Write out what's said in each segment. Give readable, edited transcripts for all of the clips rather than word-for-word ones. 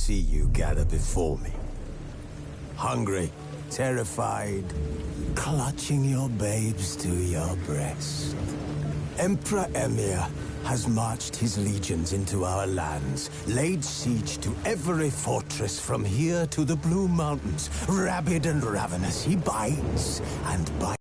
see you gather before me. Hungry, terrified, clutching your babes to your breast. Emperor Emir has marched his legions into our lands, laid siege to every fortress from here to the Blue Mountains. Rabid and ravenous, he bites and bites.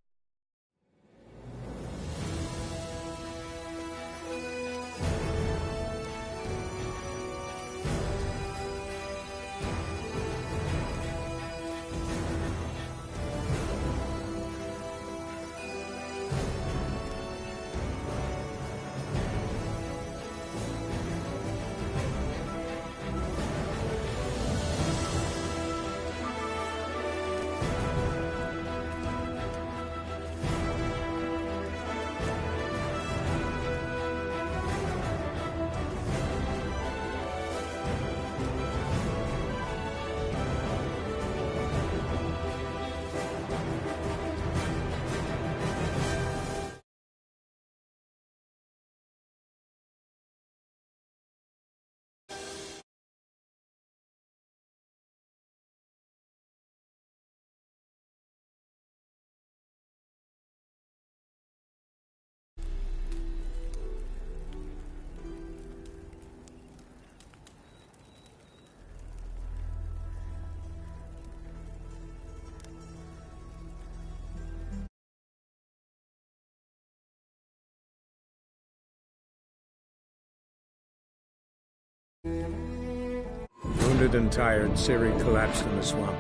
Wounded and tired, Ciri collapsed in the swamp.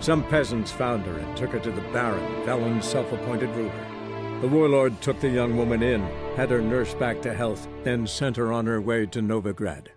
Some peasants found her and took her to the Baron, Velen's self-appointed ruler. The warlord took the young woman in, had her nursed back to health, then sent her on her way to Novigrad.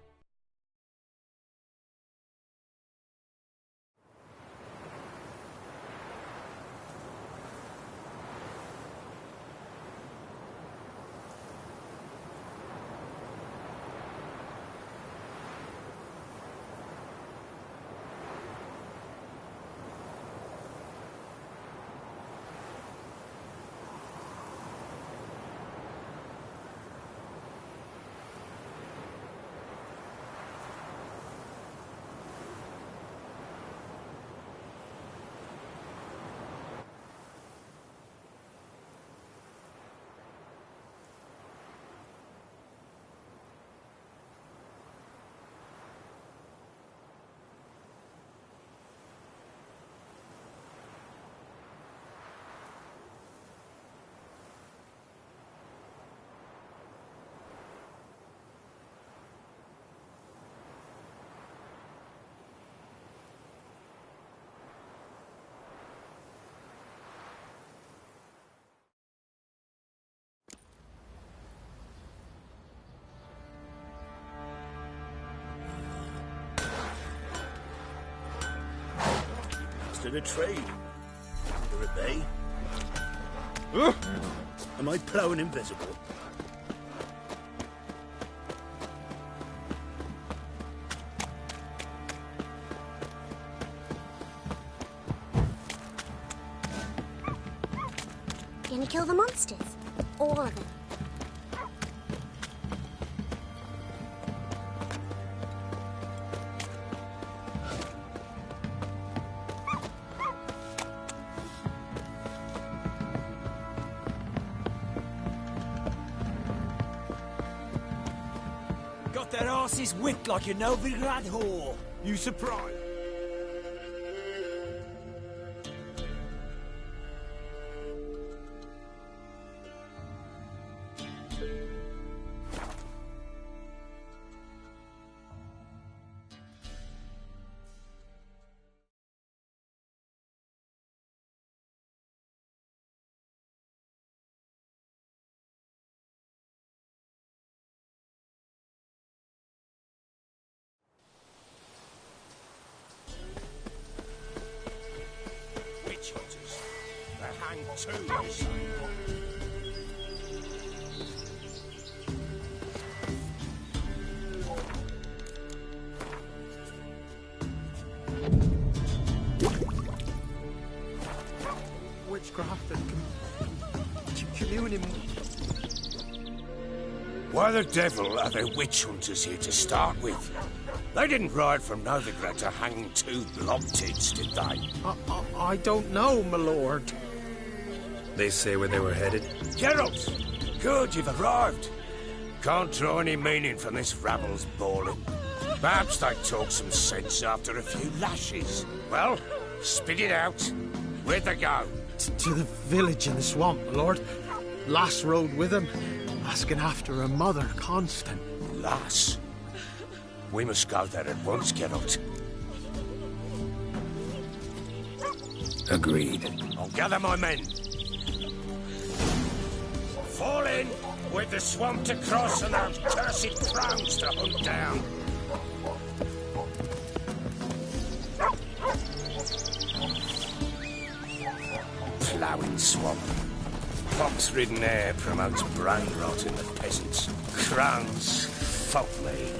To the trade. Under a bay. Am I ploughing invisible? Gonna kill the monsters? All of them. Got their asses whipped like a Novigrad whore. You surprised? Two, you say? Witchcraft and communing. Why the devil are there witch hunters here to start with? They didn't ride from Novigrad to hang two blob-tits, did they? I don't know, my lord. They say where they were headed? Geralt! Good, you've arrived. Can't draw any meaning from this rabble's bawling. Perhaps they talk some sense after a few lashes. Well, spit it out. Where'd they go? To the village in the swamp, my lord. Lass rode with him, asking after her mother, Constant. Lass? We must go there at once, Geralt. Agreed. I'll gather my men. Fall in, with the swamp to cross and those cursed crows to hunt down. Ploughing swamp. Pox-ridden air promotes brain rot in the peasants. Crones, fuck me.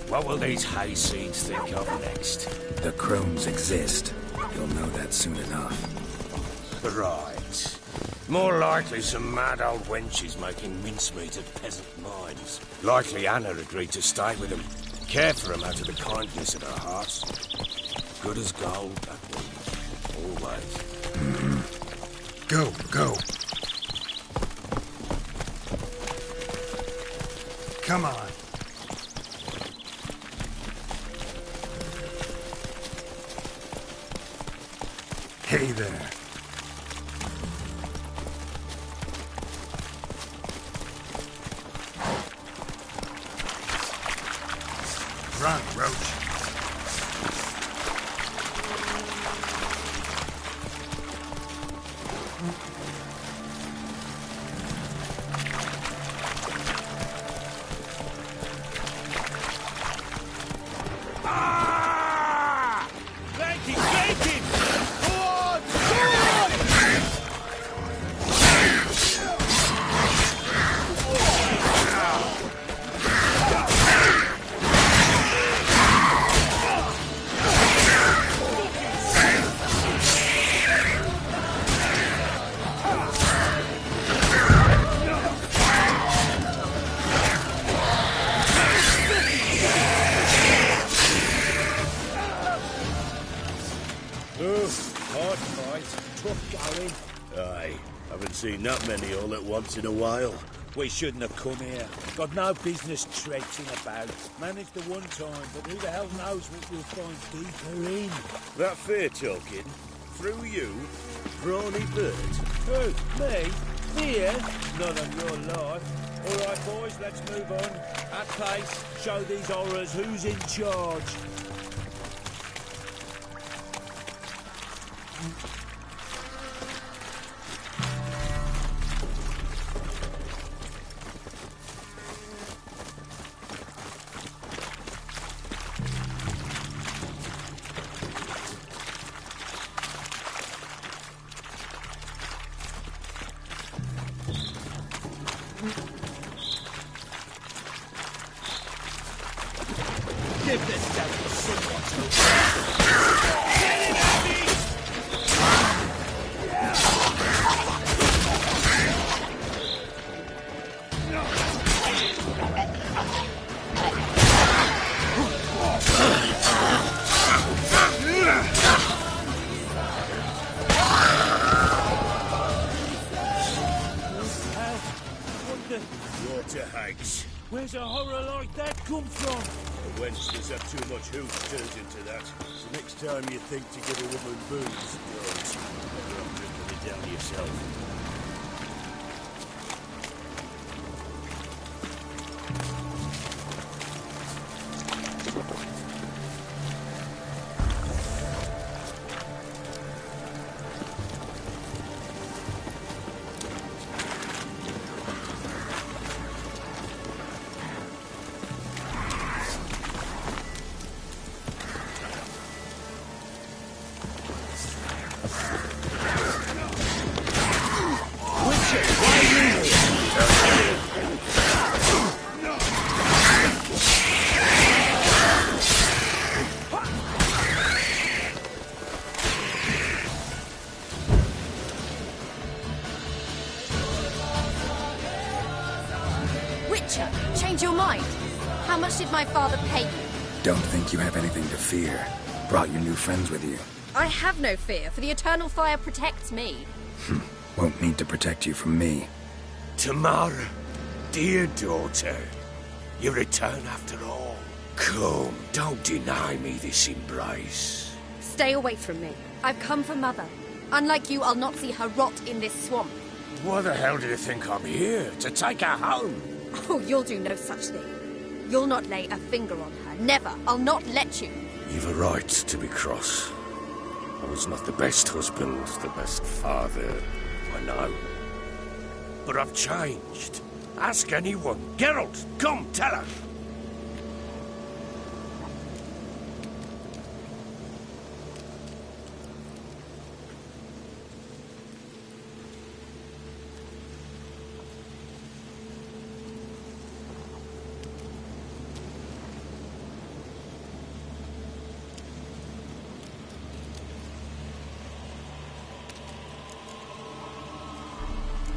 What will these hayseeds think of next? The crones exist. You'll know that soon enough. Right. More likely some mad old wenches making mincemeat of peasant minds. Likely Anna agreed to stay with them. Care for them out of the kindness of her heart. Good as gold, that woman. Always. Go, go. Come on. Hey there. Run, Roach. Ah! Flank him! Flank him! Hard fight, tough going. Aye, haven't seen that many all at once in a while. We shouldn't have come here. Got no business traipsing about. Managed the one time, but who the hell knows what we'll find deeper in? That fair talking? Through you? Brawny bird? Who? Me? Fear? Not on your life. All right, boys, let's move on. At pace, show these horrors who's in charge. Give this devil somewhat to get him, Andy! Water hags. Where's a horror like that come from? A wench does have too much hoof turns into that. So next time you think to give a woman booze, don't. Better off drinking it down yourself. Change your mind? How much did my father pay you? Don't think you have anything to fear. Brought your new friends with you. I have no fear, for the eternal fire protects me. Won't need to protect you from me. Tamara, dear daughter, you return after all. Come, don't deny me this embrace. Stay away from me. I've come for Mother. Unlike you, I'll not see her rot in this swamp. Why the hell do you think I'm here? To take her home? Oh, you'll do no such thing. You'll not lay a finger on her. Never. I'll not let you. You've a right to be cross. I was not the best husband, the best father, I know. But I've changed. Ask anyone. Geralt, come, tell her.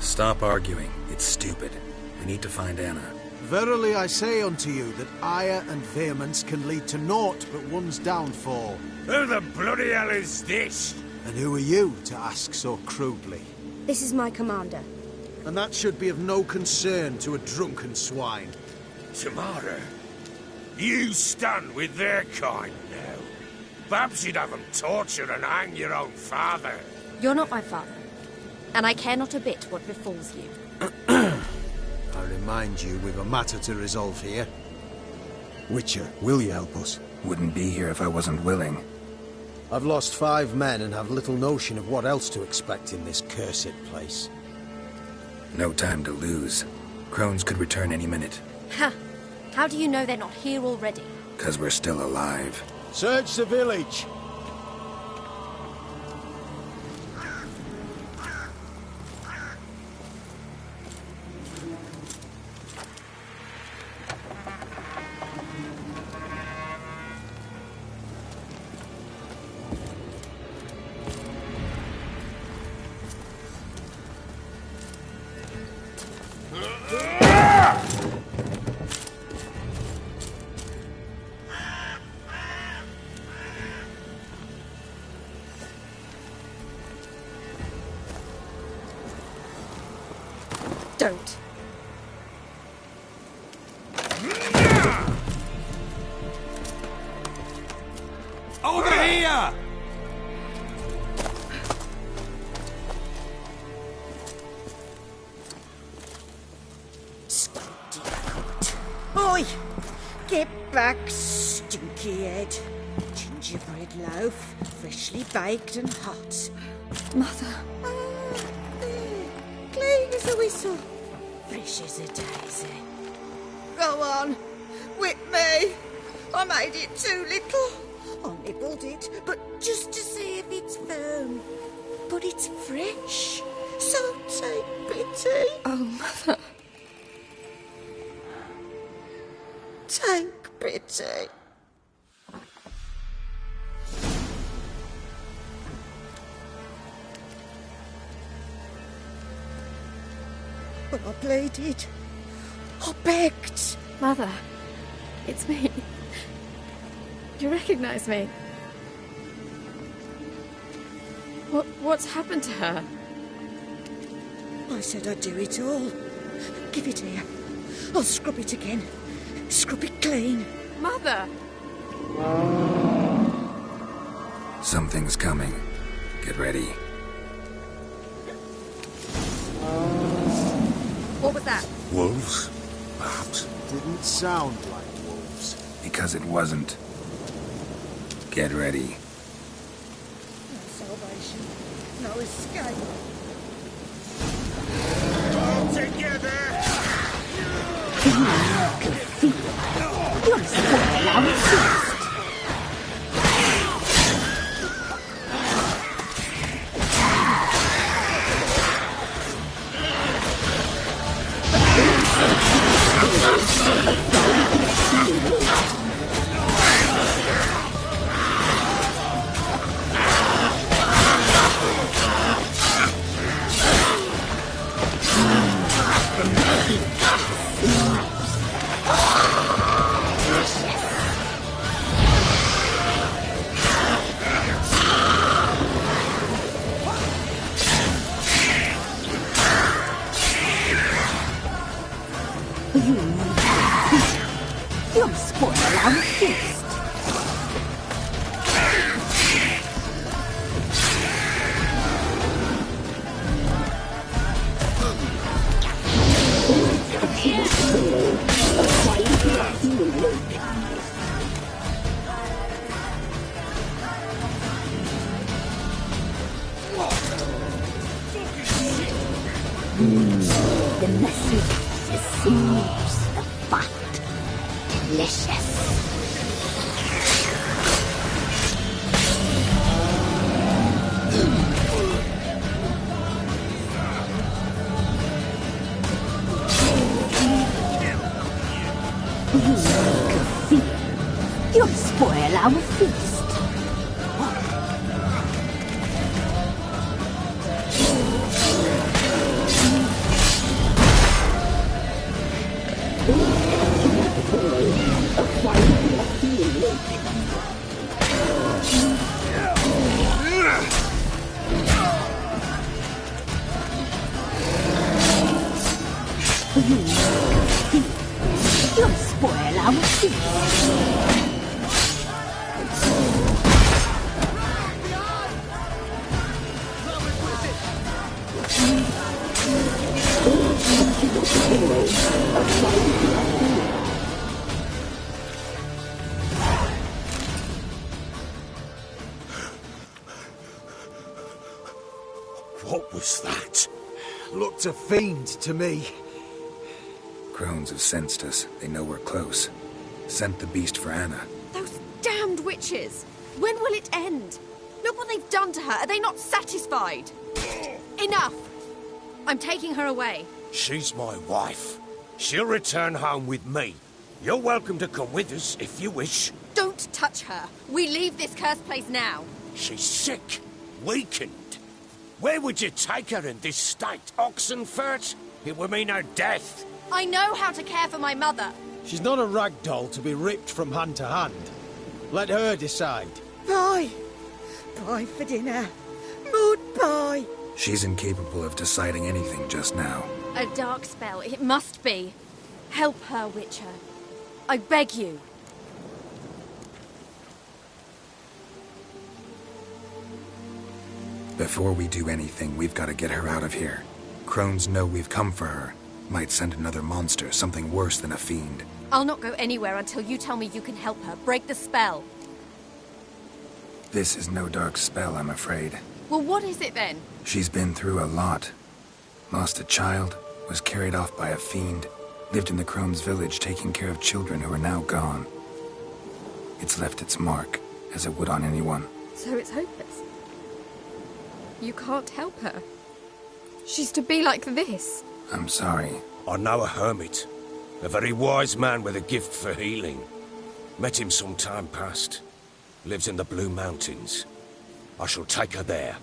Stop arguing. It's stupid. We need to find Anna. Verily I say unto you that ire and vehemence can lead to naught but one's downfall. Who the bloody hell is this? And who are you to ask so crudely? This is my commander. And that should be of no concern to a drunken swine. Tamara, you stand with their kind now. Perhaps you'd have them torture and hang your own father. You're not my father. And I care not a bit what befalls you. I remind you, we've a matter to resolve here. Witcher, will you help us? Wouldn't be here if I wasn't willing. I've lost 5 men and have little notion of what else to expect in this cursed place. No time to lose. Crones could return any minute. Ha! How do you know they're not here already? 'Cause we're still alive. Search the village! Don't. Over here! Oi! Get back, stinky head. Gingerbread loaf, freshly baked and hot. Mother. There. Clean as a whistle. Fresh as a daisy. Go on. Whip me. I made it too little. I nibbled it, but just to see if it's firm. But it's fresh. So take pity. Oh, Mother. Take pity. But I pleaded. I begged. Mother. It's me. You recognize me? What's happened to her? I said I'd do it all. Give it here. I'll scrub it again. Scrub it clean. Mother! Something's coming. Get ready. What was that? Wolves? Perhaps. Didn't sound like wolves. Because it wasn't. Get ready. No salvation. No escape. All together! The message, the seeds, the fat. Delicious. You'll spoil our feast. You'll spoil our feast. What was that? Looked a fiend to me. Crones have sensed us. They know we're close. Sent the beast for Anna. Those damned witches! When will it end? Look what they've done to her. Are they not satisfied? Enough! I'm taking her away. She's my wife. She'll return home with me. You're welcome to come with us if you wish. Don't touch her. We leave this cursed place now. She's sick, weakened. Where would you take her in this state? Oxenfurt? It would mean her death. I know how to care for my mother. She's not a rag doll to be ripped from hand to hand. Let her decide. Bye. Bye for dinner. Mood bye. She's incapable of deciding anything just now. A dark spell, it must be. Help her, Witcher. I beg you. Before we do anything, we've got to get her out of here. Crones know we've come for her. Might send another monster, something worse than a fiend. I'll not go anywhere until you tell me you can help her. Break the spell. This is no dark spell, I'm afraid. Well, what is it then? She's been through a lot. Lost a child, was carried off by a fiend, lived in the Crones village taking care of children who are now gone. It's left its mark, as it would on anyone. So it's hopeless. You can't help her. She's to be like this. I'm sorry. I know a hermit. A very wise man with a gift for healing. Met him some time past. Lives in the Blue Mountains. I shall take her there.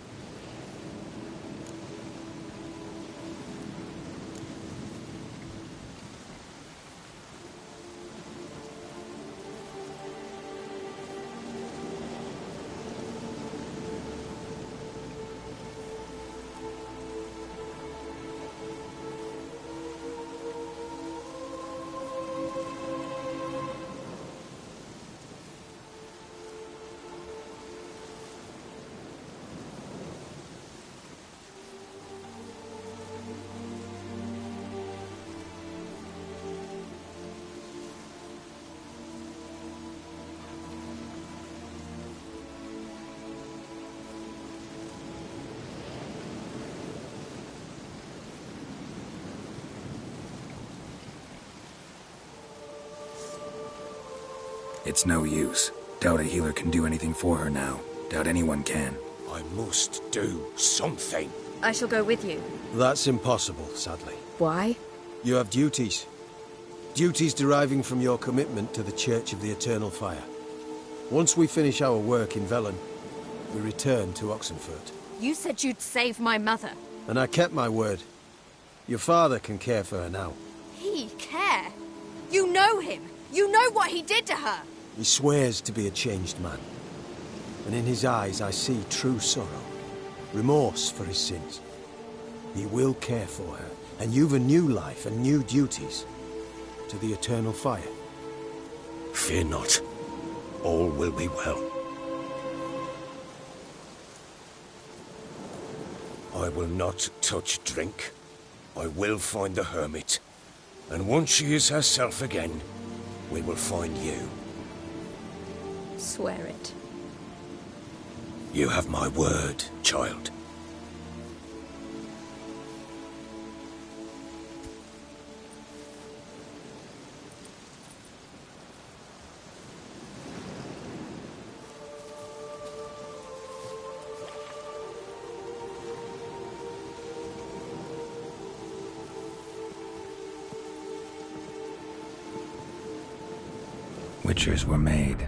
It's no use. Doubt a healer can do anything for her now. Doubt anyone can. I must do something. I shall go with you. That's impossible, sadly. Why? You have duties. Duties deriving from your commitment to the Church of the Eternal Fire. Once we finish our work in Velen, we return to Oxenfurt. You said you'd save my mother. And I kept my word. Your father can care for her now. He care? You know him. You know what he did to her. He swears to be a changed man. And in his eyes I see true sorrow. Remorse for his sins. He will care for her. And you've a new life and new duties. To the Eternal Fire. Fear not. All will be well. I will not touch drink. I will find the hermit. And once she is herself again, we will find you. Swear it. You have my word, child. Witchers were made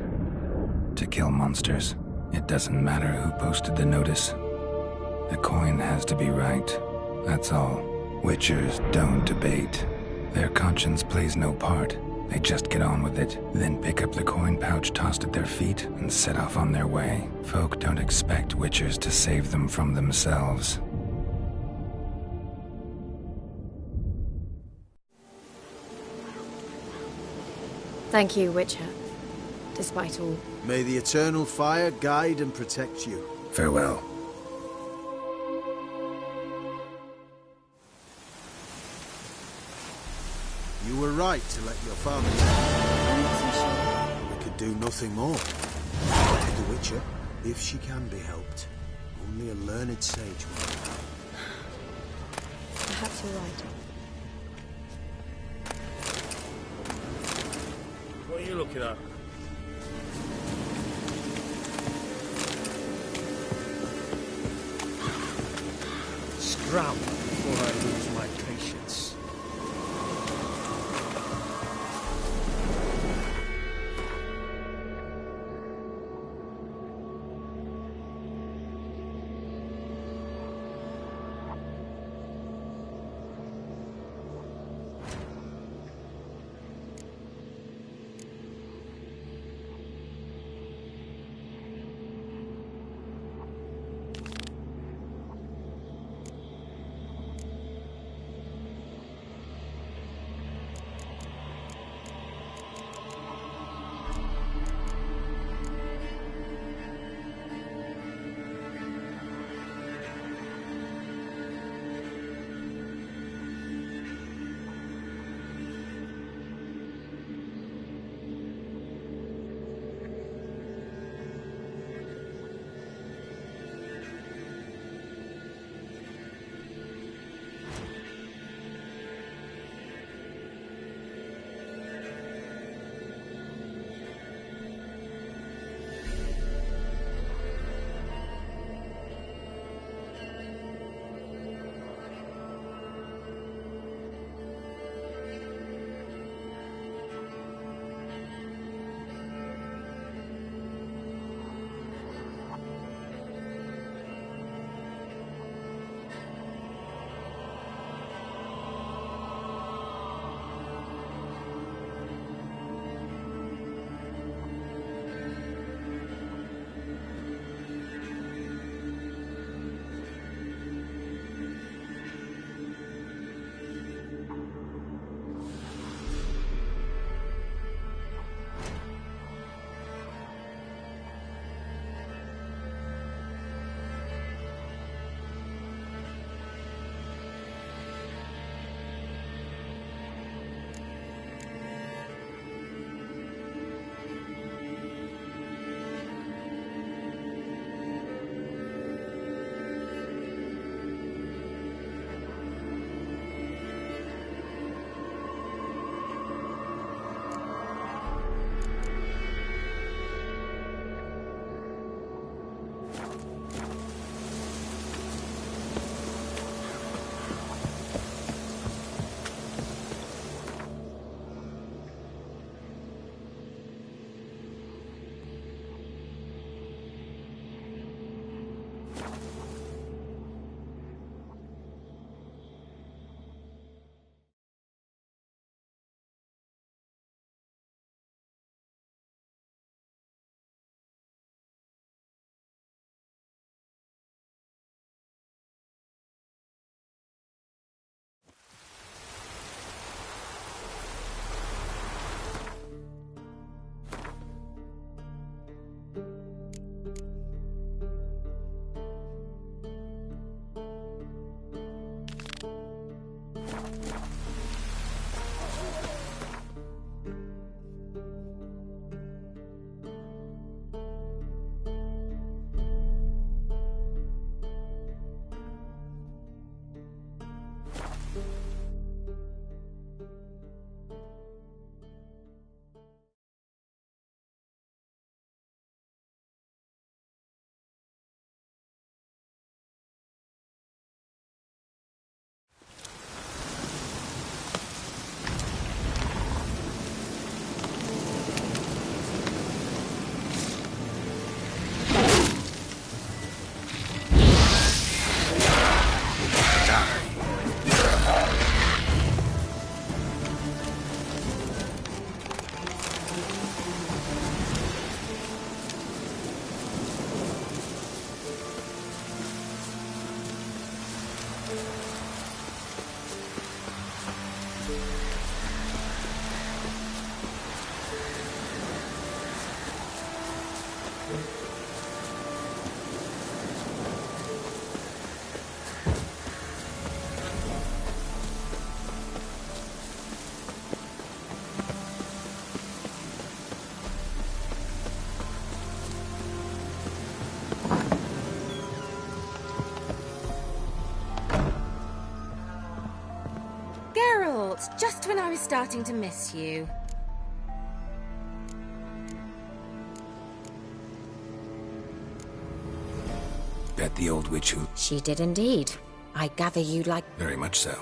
to kill monsters. It doesn't matter who posted the notice. The coin has to be right. That's all. Witchers don't debate. Their conscience plays no part. They just get on with it, then pick up the coin pouch tossed at their feet and set off on their way. Folk don't expect Witchers to save them from themselves. Thank you, Witcher. Despite all. May the eternal fire guide and protect you. Farewell. You were right to let your father die. We could do nothing more. The Witcher, if she can be helped, only a learned sage will. Perhaps you're right. What are you looking at? Scram before I lose my patience. Geralt, just when I was starting to miss you. Bet the old witch who... She did indeed. I gather you like... Very much so.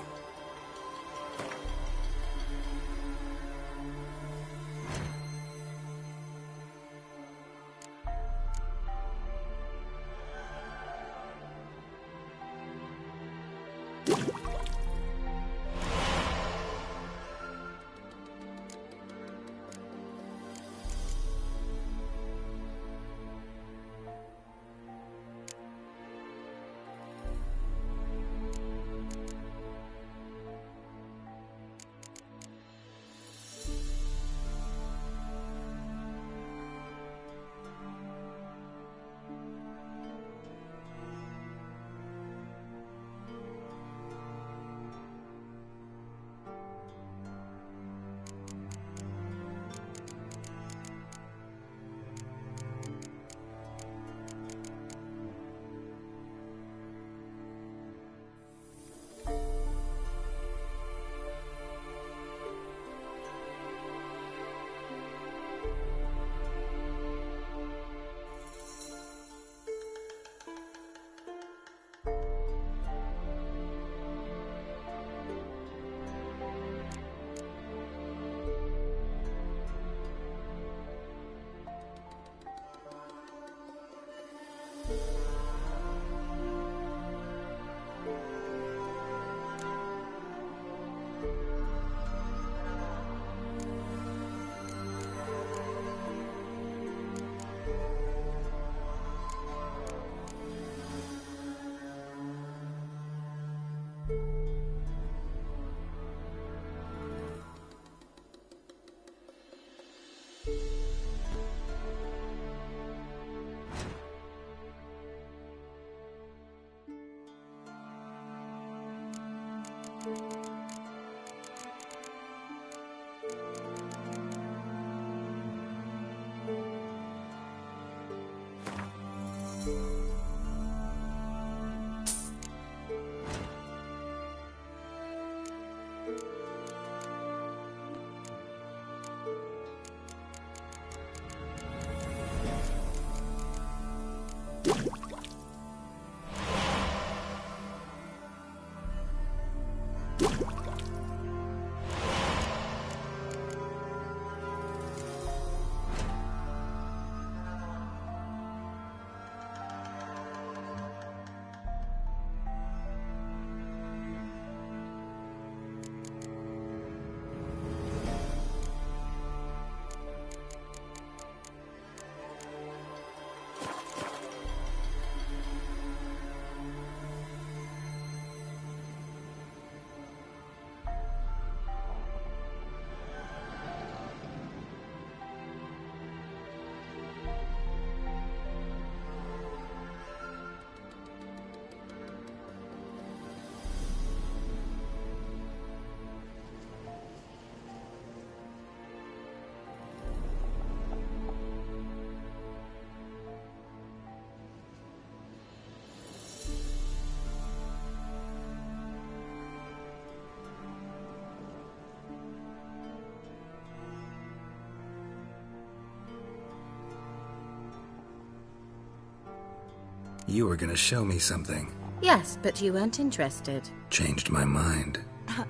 You were gonna show me something. Yes, but you weren't interested. Changed my mind.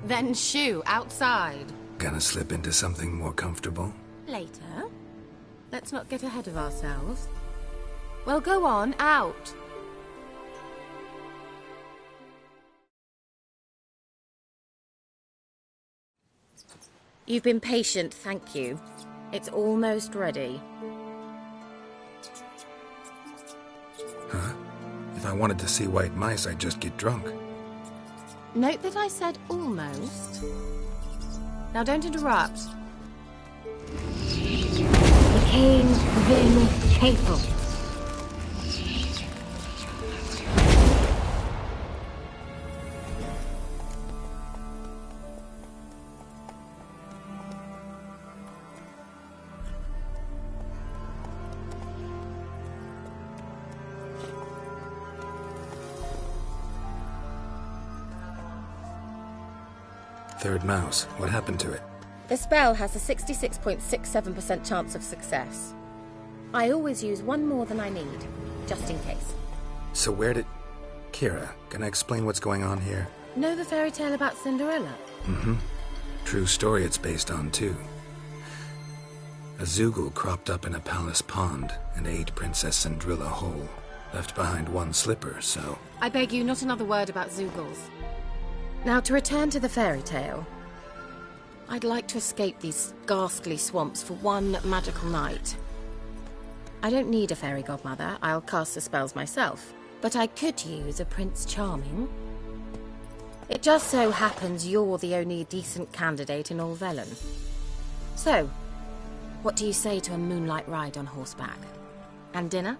Then shoo, outside. Gonna slip into something more comfortable? Later. Let's not get ahead of ourselves. Well, go on, out. You've been patient, thank you. It's almost ready. Huh? If I wanted to see white mice, I'd just get drunk. Note that I said almost. Now don't interrupt. The cave's within chapel. third mouse. What happened to it? The spell has a 66.67% chance of success. I always use one more than I need, just in case. So where did... Kira, can I explain what's going on here? Know the fairy tale about Cinderella? Mm-hmm. True story it's based on, too. A Zoogle cropped up in a palace pond and ate Princess Cinderella whole. Left behind one slipper, so... I beg you, not another word about Zoogles. Now, to return to the fairy tale. I'd like to escape these ghastly swamps for one magical night. I don't need a fairy godmother, I'll cast the spells myself. But I could use a Prince Charming. It just so happens you're the only decent candidate in all Velen. So, what do you say to a moonlight ride on horseback? And dinner?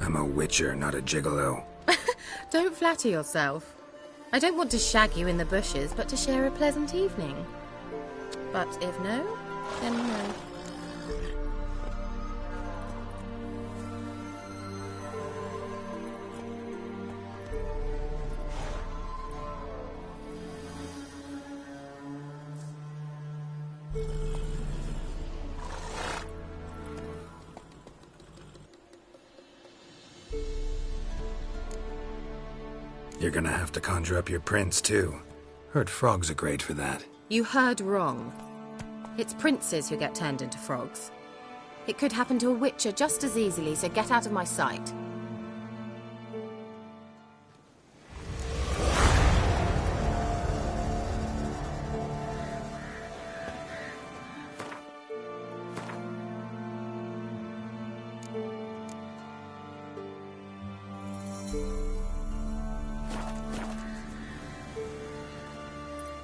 I'm a witcher, not a gigolo. Don't flatter yourself. I don't want to shag you in the bushes, but to share a pleasant evening. But if no, then no. You're gonna have to conjure up your prince, too. Heard frogs are great for that. You heard wrong. It's princes who get turned into frogs. It could happen to a witcher just as easily, so get out of my sight.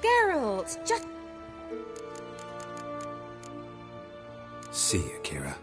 Geralt, just... See you, Kira.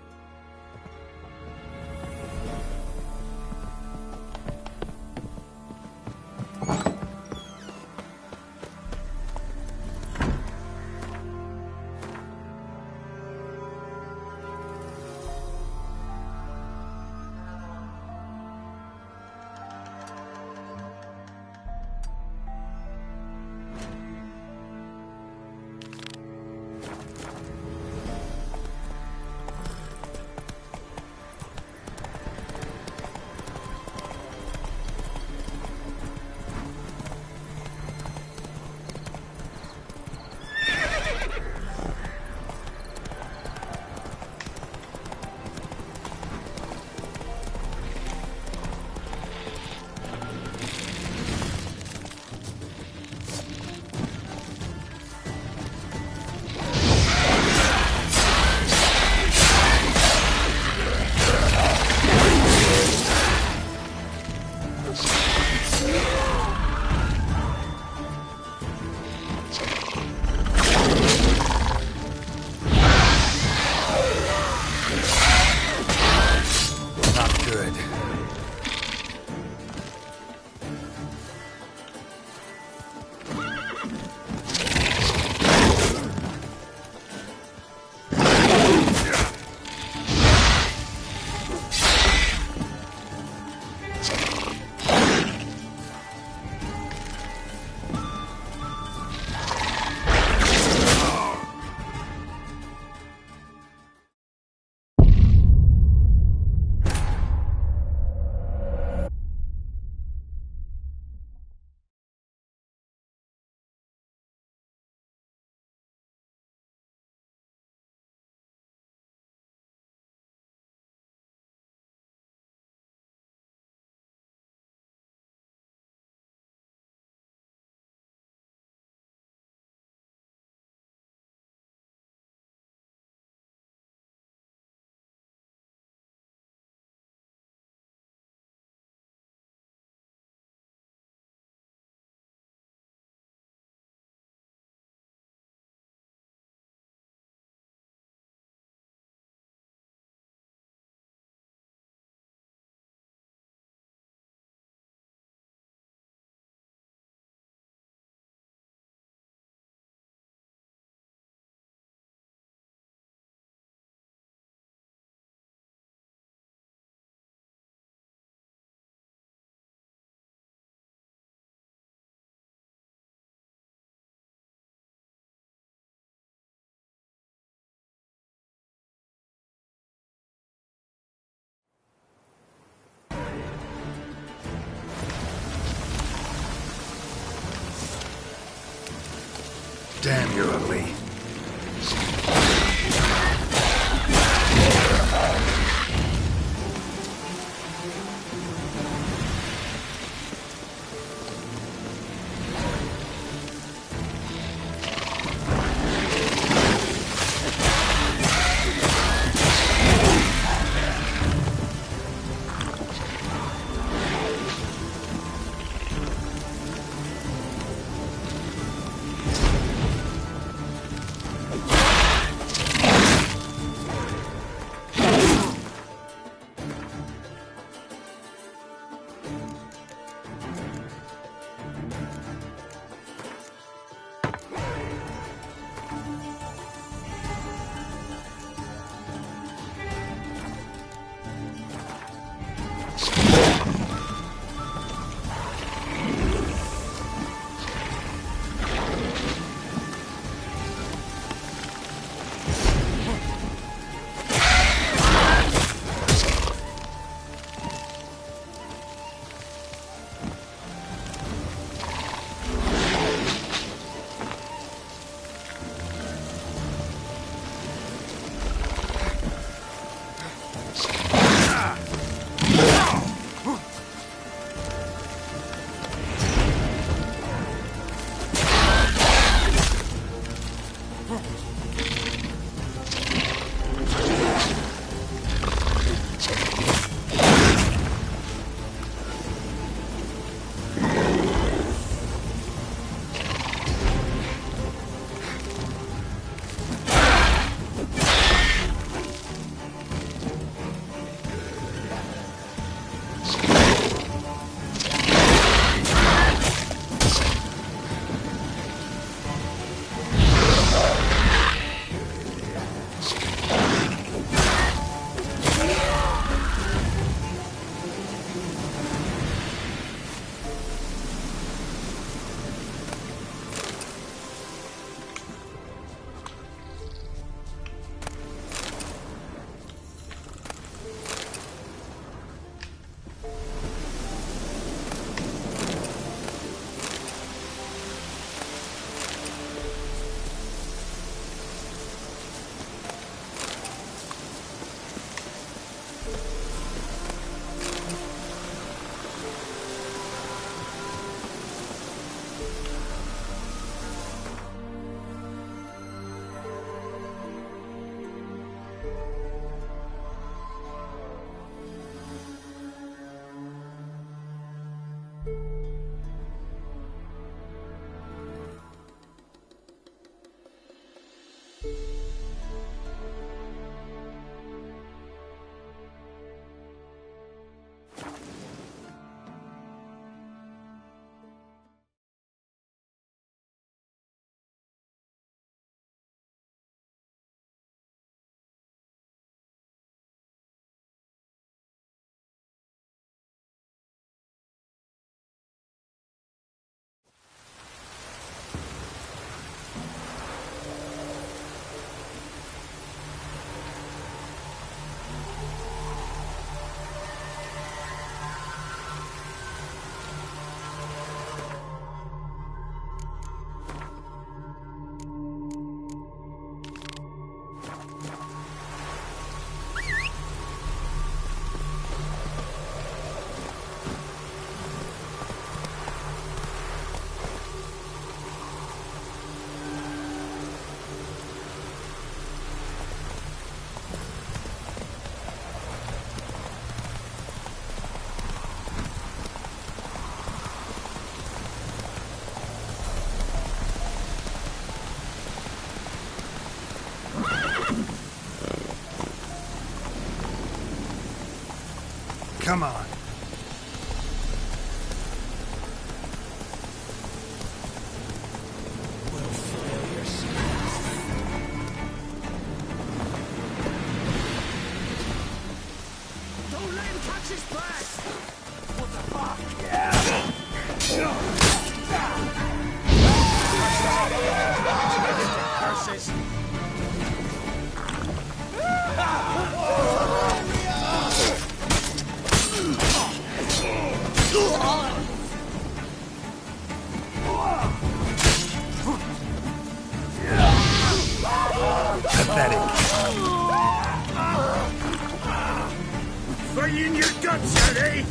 Damn, you're ugly. Come on. Don't let him touch his back! What the fuck? Curses! Are you in your guts, Eddie?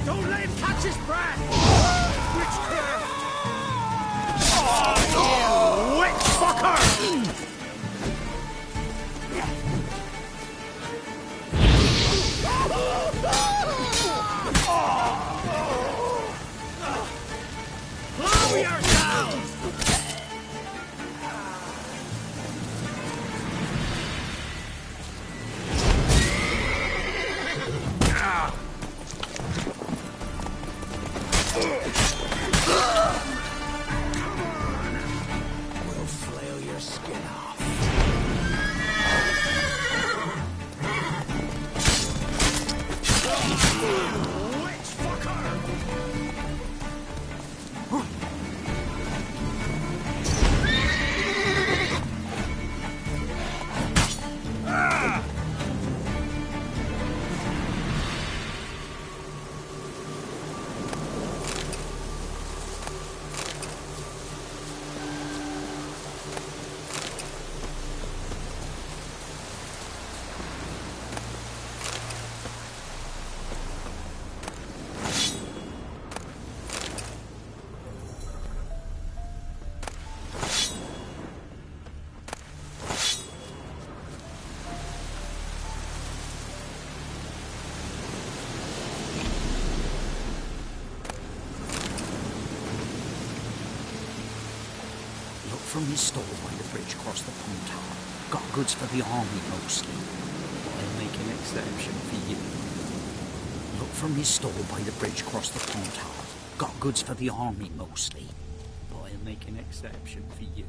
Don't let him catch his breath! Witchcraft! Oh, you witch fucker! Blow yourselves! We'll flail your skin off. Witch fucker! From his stall by the bridge across the pond tower. Got goods for the army mostly, but I'll make an exception for you. Look from his stall by the bridge across the pond tower. Got goods for the army mostly, but I'll make an exception for you.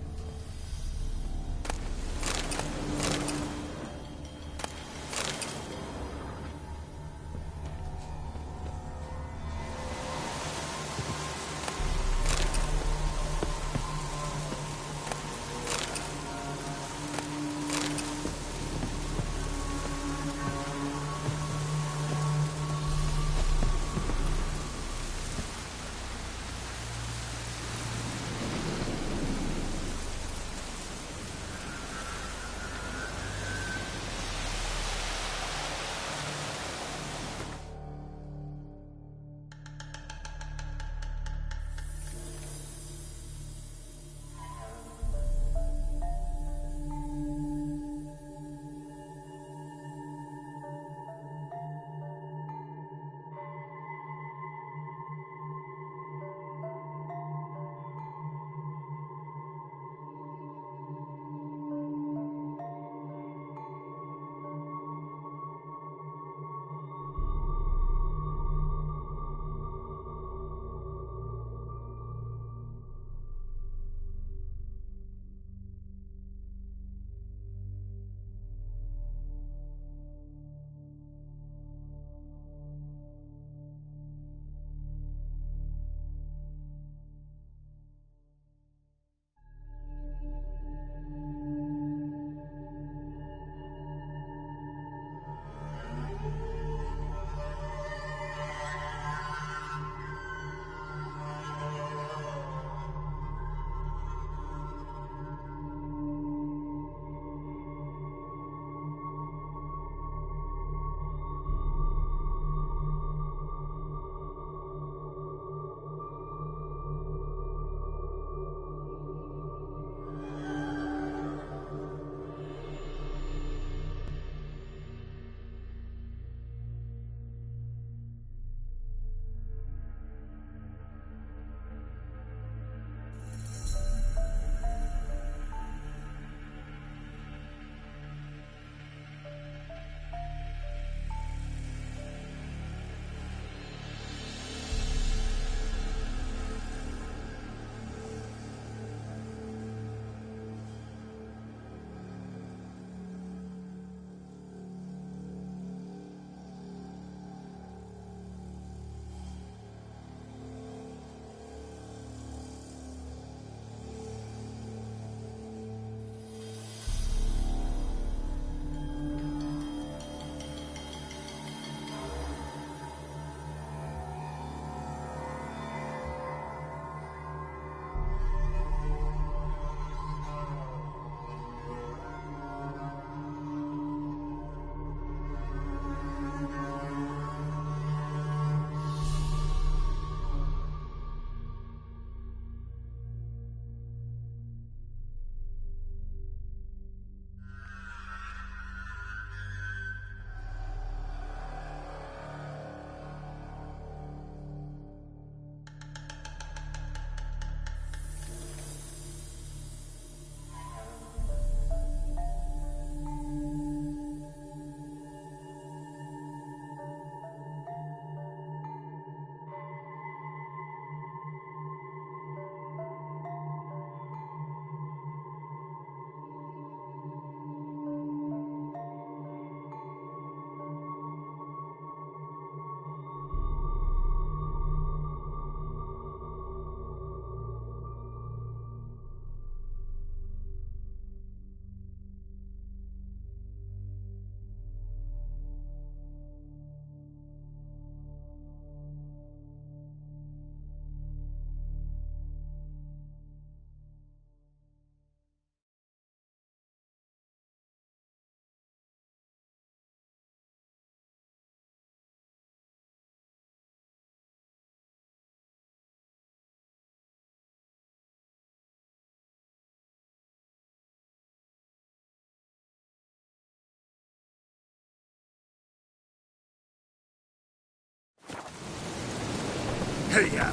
Hey-ya!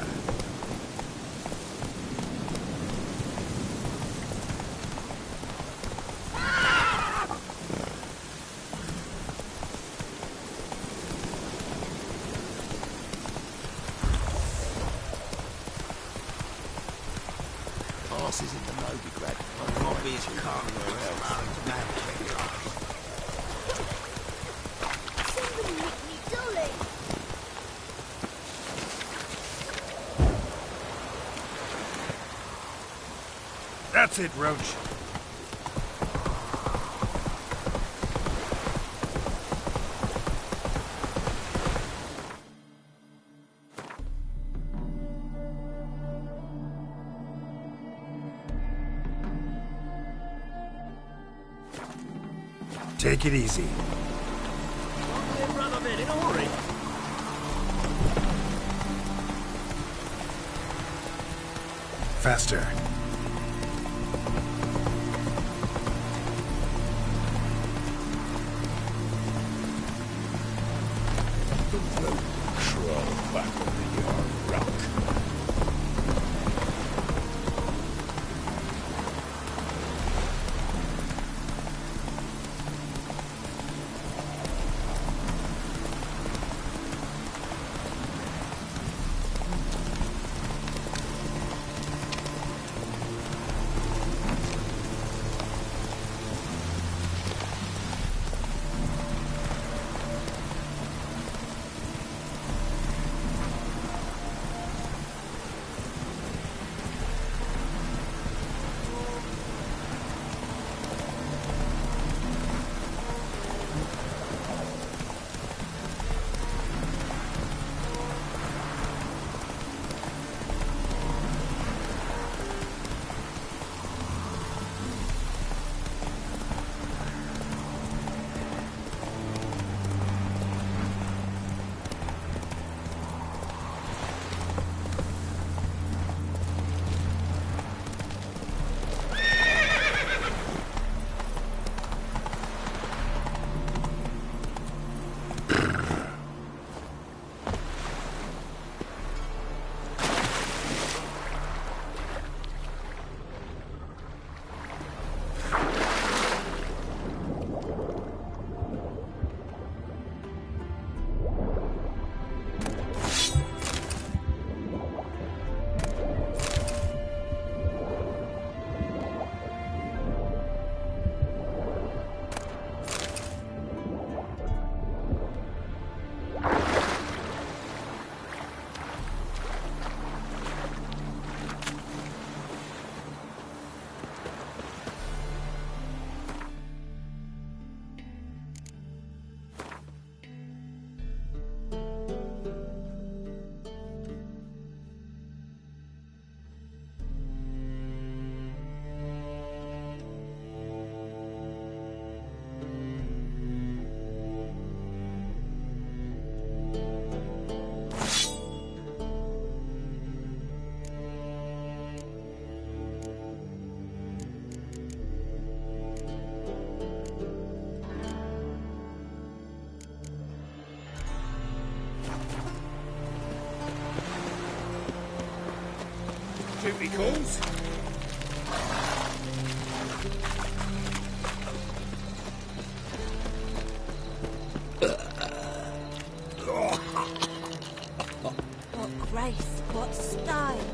Horses in the Moby Grad. I might be as calm where else. Somebody nicked me dolly. That's it, Roach. Take it easy. Run a bit in a hurry. Faster. Crawl back under your rock. Duty calls. What grace, what style.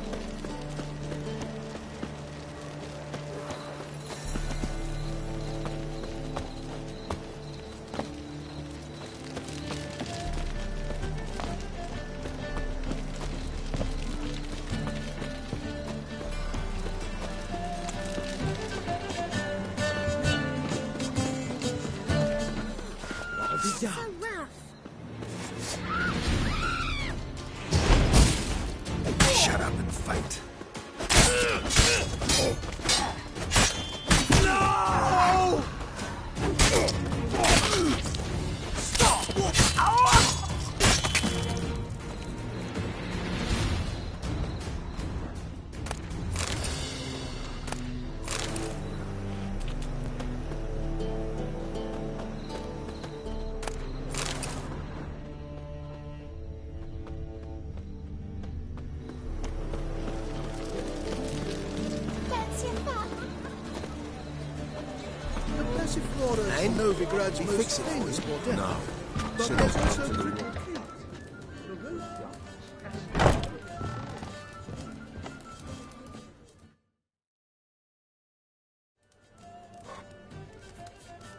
So rough. Shut up and fight. impressive for Novigrad's most famous bordello. No. But Should there's have also gone to the pretty war. cute.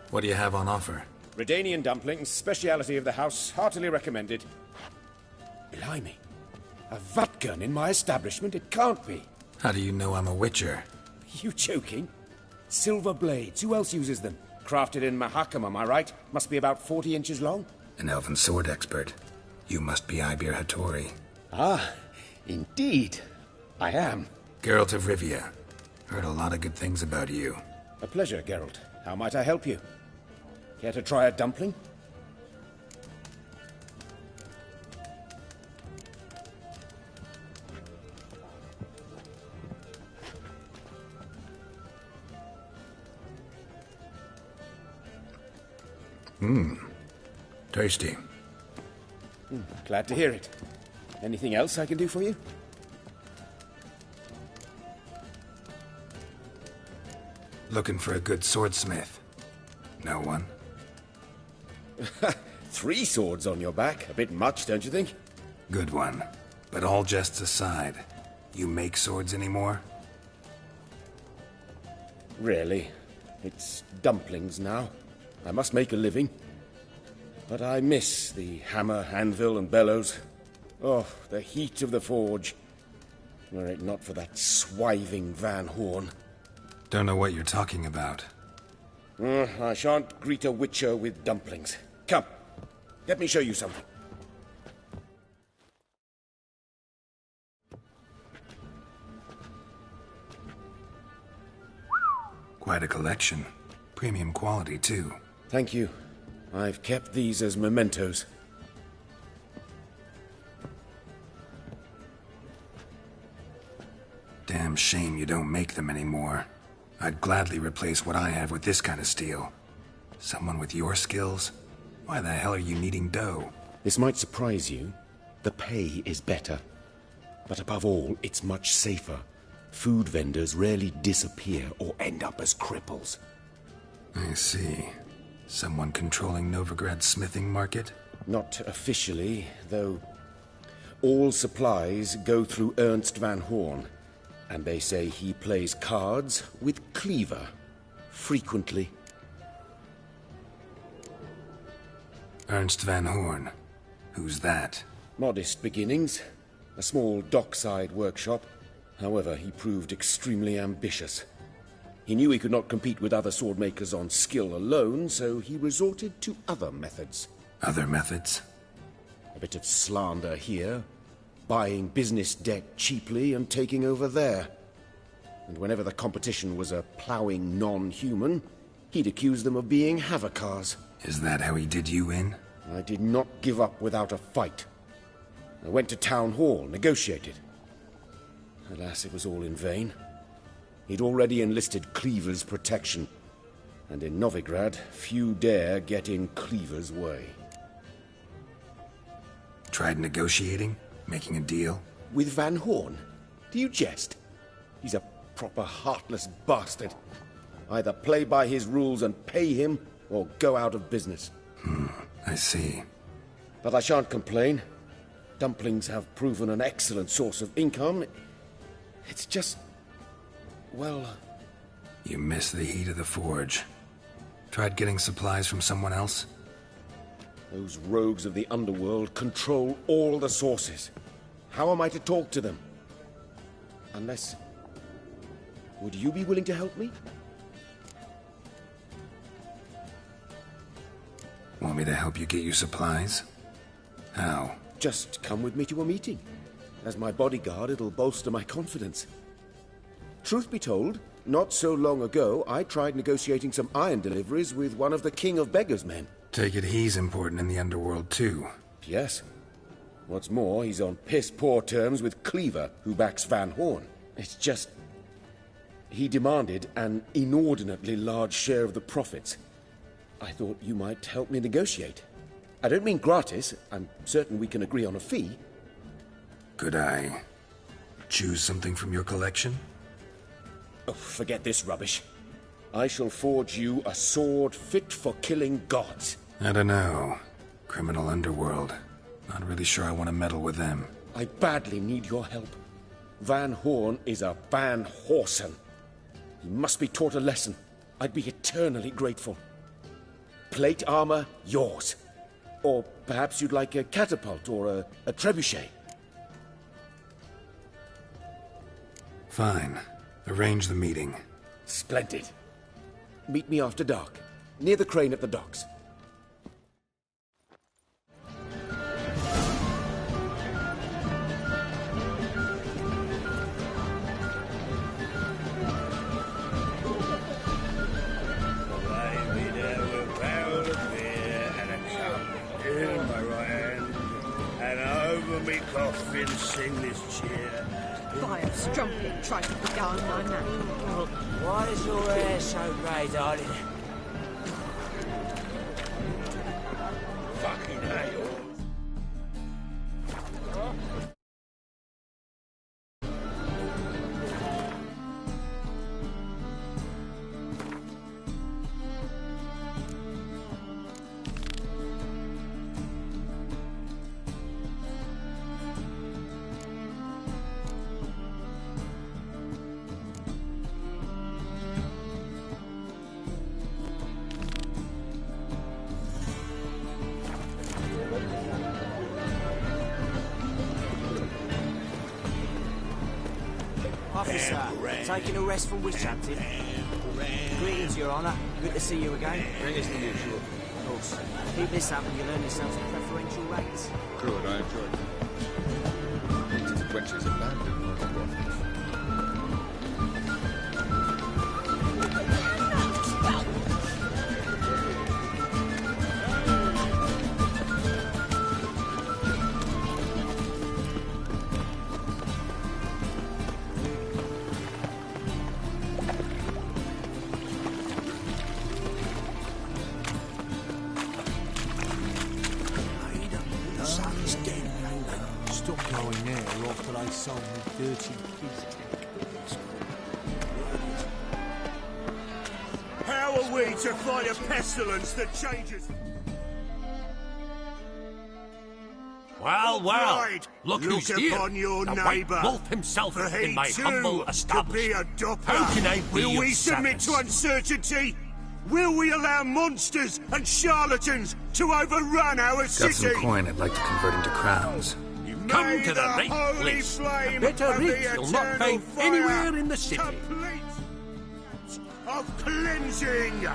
What do you have on offer? Redanian dumplings, speciality of the house, heartily recommended. Blimey. A vatgun in my establishment? It can't be. How do you know I'm a witcher? You joking? Silver blades, who else uses them? Crafted in Mahakam, am I right? Must be about 40 inches long. An elven sword expert. You must be Ibir Hattori. Ah, indeed. I am. Geralt of Rivia. Heard a lot of good things about you. A pleasure, Geralt. How might I help you? Care to try a dumpling? Tasty. Glad to hear it. Anything else I can do for you? Looking for a good swordsmith. No one? 3 swords on your back. A bit much, don't you think? Good one. But all jests aside, you make swords anymore? Really? It's dumplings now. I must make a living. But I miss the hammer, anvil, and bellows. Oh, the heat of the forge. Were it not for that swiving Van Horn. Don't know what you're talking about. I shan't greet a witcher with dumplings. Come, let me show you something. Quite a collection. Premium quality, too. Thank you. I've kept these as mementos. Damn shame you don't make them anymore. I'd gladly replace what I have with this kind of steel. Someone with your skills? Why the hell are you needing dough? This might surprise you. The pay is better. But above all, it's much safer. Food vendors rarely disappear or end up as cripples. I see. Someone controlling Novigrad's smithing market? Not officially, though. All supplies go through Ernst Van Horn, and they say he plays cards with Cleaver. Frequently. Ernst Van Horn. Who's that? Modest beginnings. A small dockside workshop. However, he proved extremely ambitious. He knew he could not compete with other swordmakers on skill alone, so he resorted to other methods. Other methods? A bit of slander here, buying business debt cheaply and taking over there. And whenever the competition was a ploughing non-human, he'd accuse them of being Havocars. Is that how he did you in? I did not give up without a fight. I went to town hall, negotiated. Alas, it was all in vain. He'd already enlisted Cleaver's protection, and in Novigrad, few dare get in Cleaver's way. Tried negotiating? Making a deal? With Van Horn? Do you jest? He's a proper heartless bastard. Either play by his rules and pay him, or go out of business. I see. But I shan't complain. Dumplings have proven an excellent source of income. It's just... well... You miss the heat of the forge. Tried getting supplies from someone else? Those rogues of the underworld control all the sources. How am I to talk to them? Unless... would you be willing to help me? Want me to help you get your supplies? How? Just come with me to a meeting. As my bodyguard, it'll bolster my confidence. Truth be told, not so long ago, I tried negotiating some iron deliveries with one of the King of Beggars' men. Take it he's important in the underworld, too. Yes. What's more, he's on piss-poor terms with Cleaver, who backs Van Horn. It's just... he demanded an inordinately large share of the profits. I thought you might help me negotiate. I don't mean gratis. I'm certain we can agree on a fee. Could I choose something from your collection? Oh, forget this rubbish. I shall forge you a sword fit for killing gods. I don't know. Criminal underworld. Not really sure I want to meddle with them. I badly need your help. Van Horn is a Van Horsen. He must be taught a lesson. I'd be eternally grateful. Plate armor, yours. Or perhaps you'd like a catapult or a trebuchet. Fine. Arrange the meeting. Splendid. Meet me after dark, near the crane at the docks. Coffin, sing this cheer. Vile strumpet tried to put down my man. Why is your hair so grey, darling? Fucking hell. Officer, taking a rest from witch hunting. Greetings, Your Honour. Good to see you again. Greetings to you, sure. Of course. Keep this up and you'll earn yourselves preferential rates. Good, I enjoyed it. These witches abandoned my profits. How are we to fight a pestilence that changes? Well, look who's here. Upon your the neighbour. White Wolf himself For in he my too humble could establishment. be a doppler. How can I be Will of we submit to service? uncertainty? Will we allow monsters and charlatans to overrun our Got city? some coin I'd like to convert into crowns. Come to the right place. A better rate you'll not find anywhere in the city. Complete of cleansing.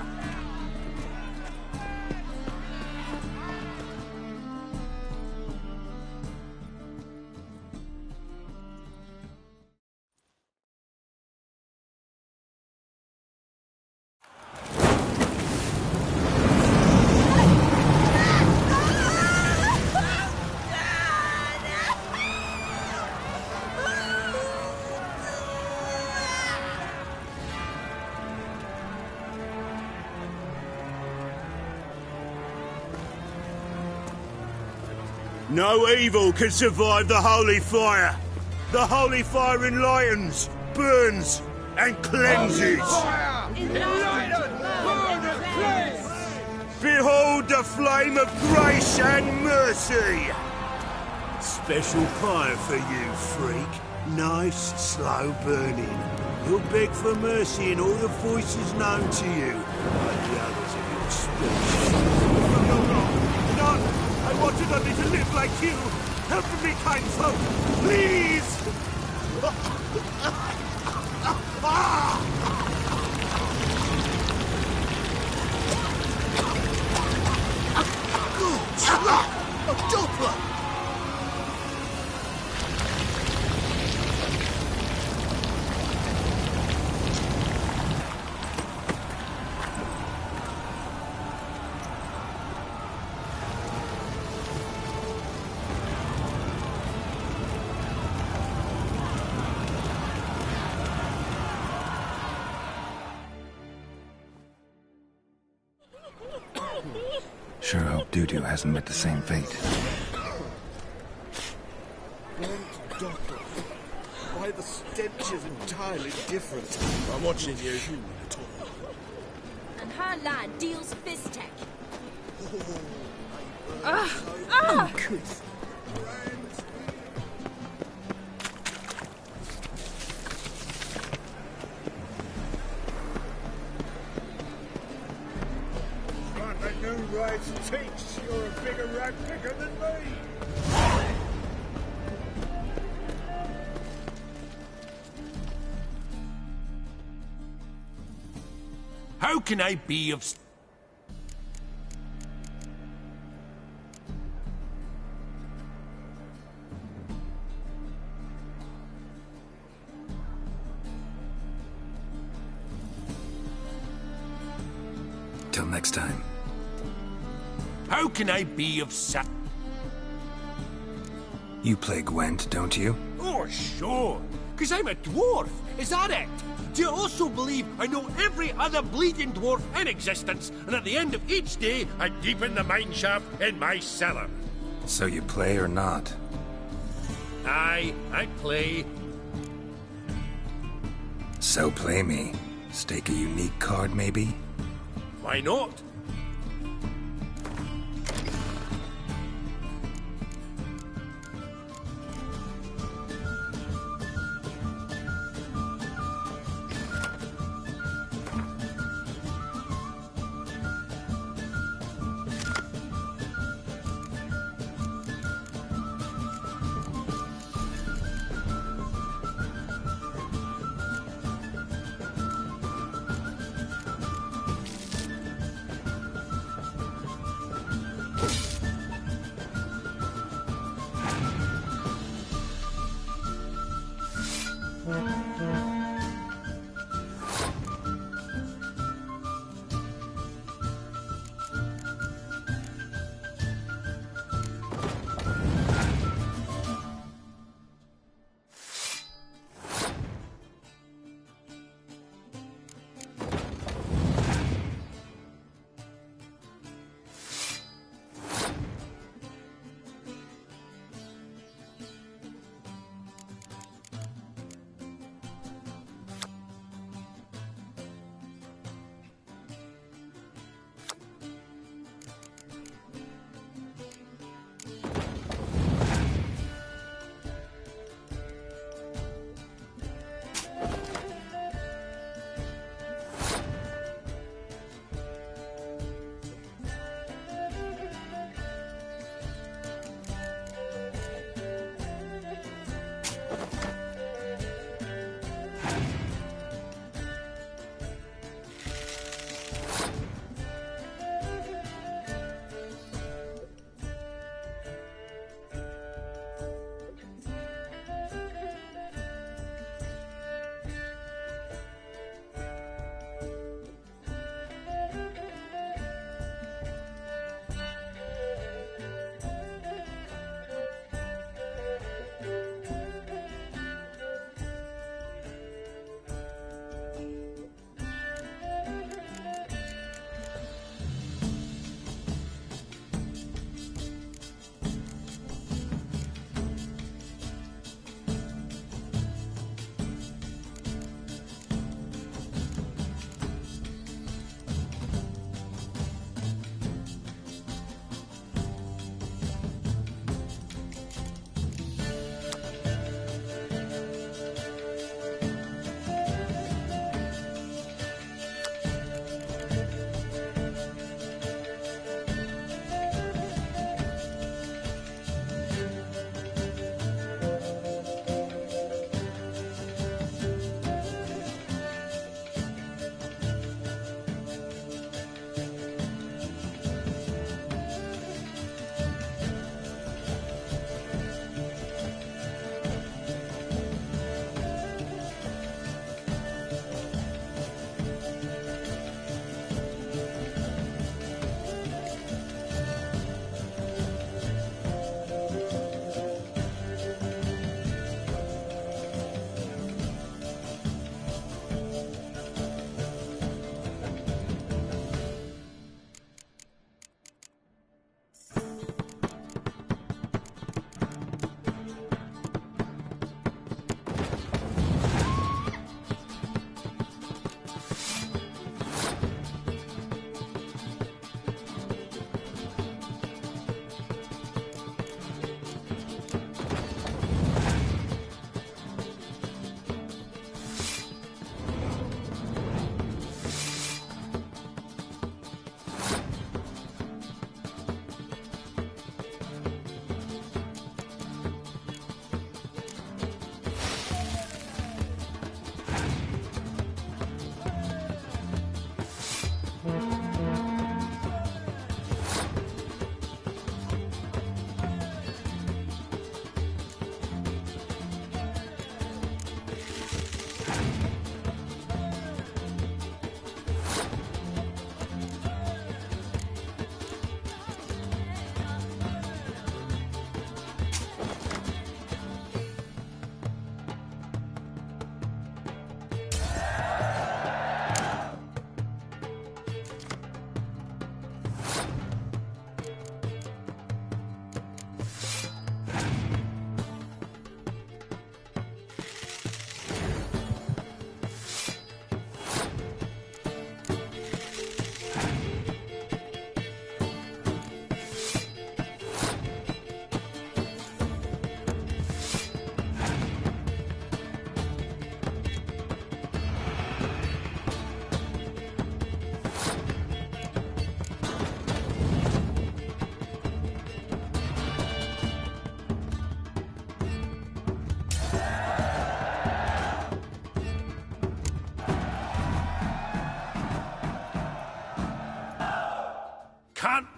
No evil can survive the holy fire. The holy fire enlightens, burns, and cleanses. Behold the flame of grace and mercy. Special fire for you, freak. Nice, slow burning. You'll beg for mercy in all the voices known to you, like the others of your species. No, I wanted only to live like you. Help me, kind folk, please! Good slap! A doppler! Sure hope Doo-Doo hasn't met the same fate. Why, the stench is entirely different. I'm watching you. her land deals Fiztech. Uncouth. The new rights thinks you're a bigger rat picker than me. How can I be of... Till next time. How can I be of sa... You play Gwent, don't you? Oh, sure. 'Cause I'm a dwarf. Is that it? Do you also believe I know every other bleeding dwarf in existence, and at the end of each day, I deepen the mine shaft in my cellar? So you play or not? Aye, I play. So play me. Stake a unique card, maybe? Why not?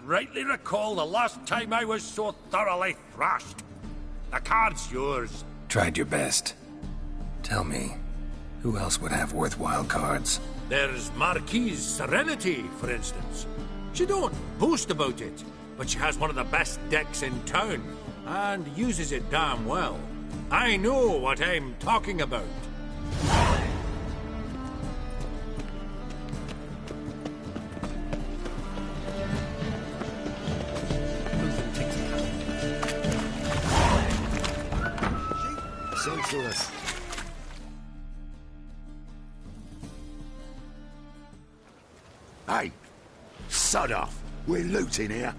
rightly recall the last time I was so thoroughly thrashed. The card's yours. Tried your best. Tell me, who else would have worthwhile cards? There's Marquise Serenity, for instance. She don't boast about it, but she has one of the best decks in town, and uses it damn well. I know what I'm talking about. Senseless. Hey, sod off. We're looting here.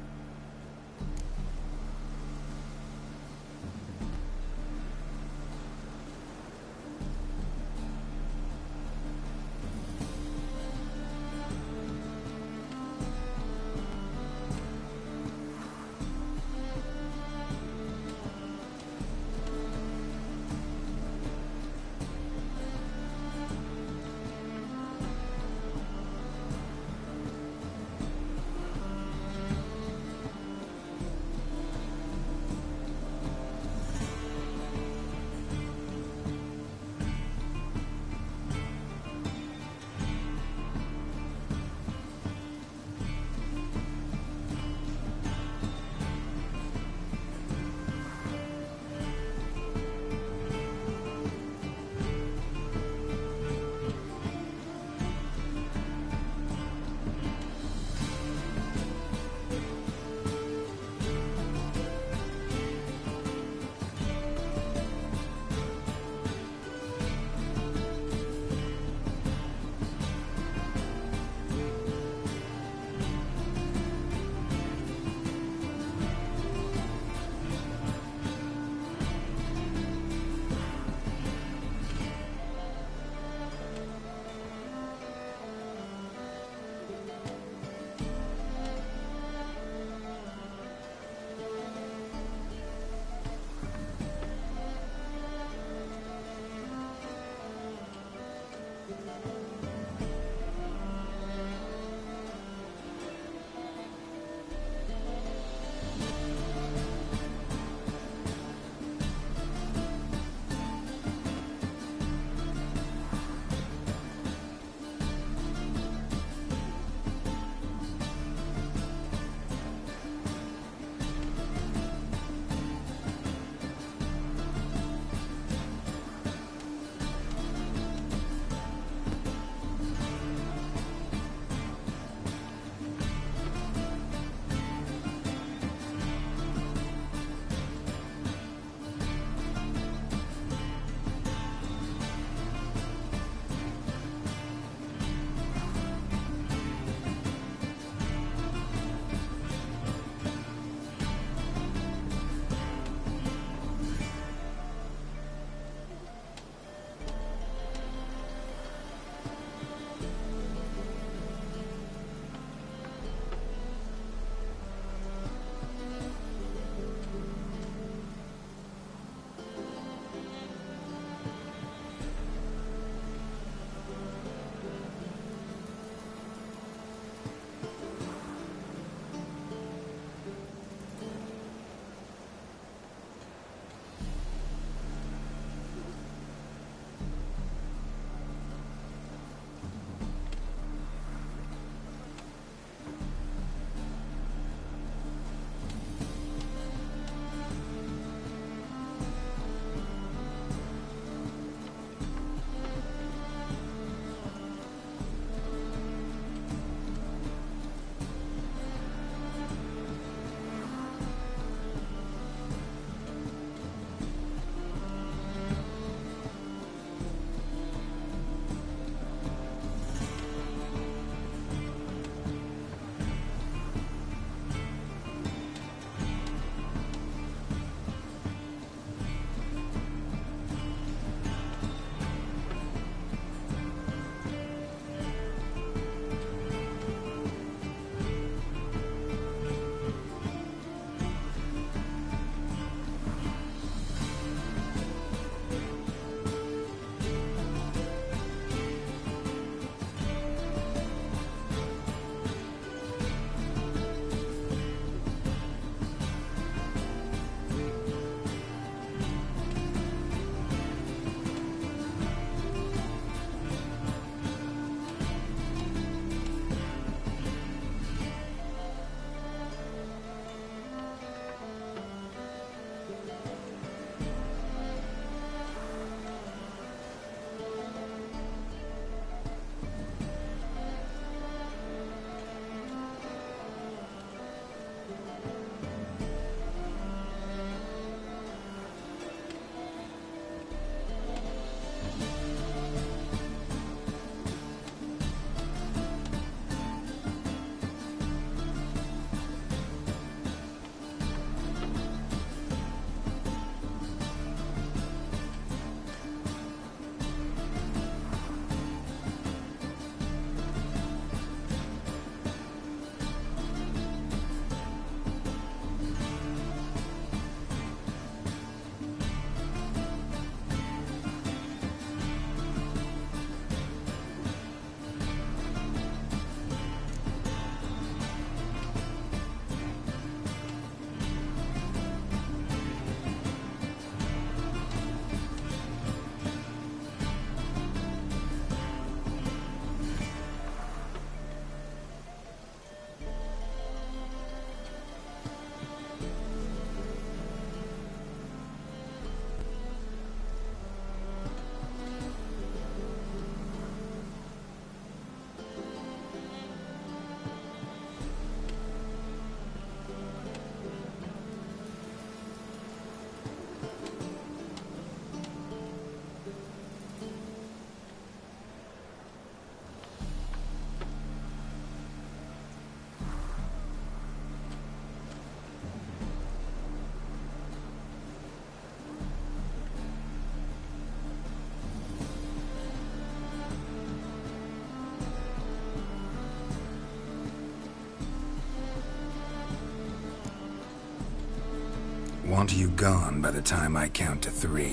want you gone by the time I count to 3.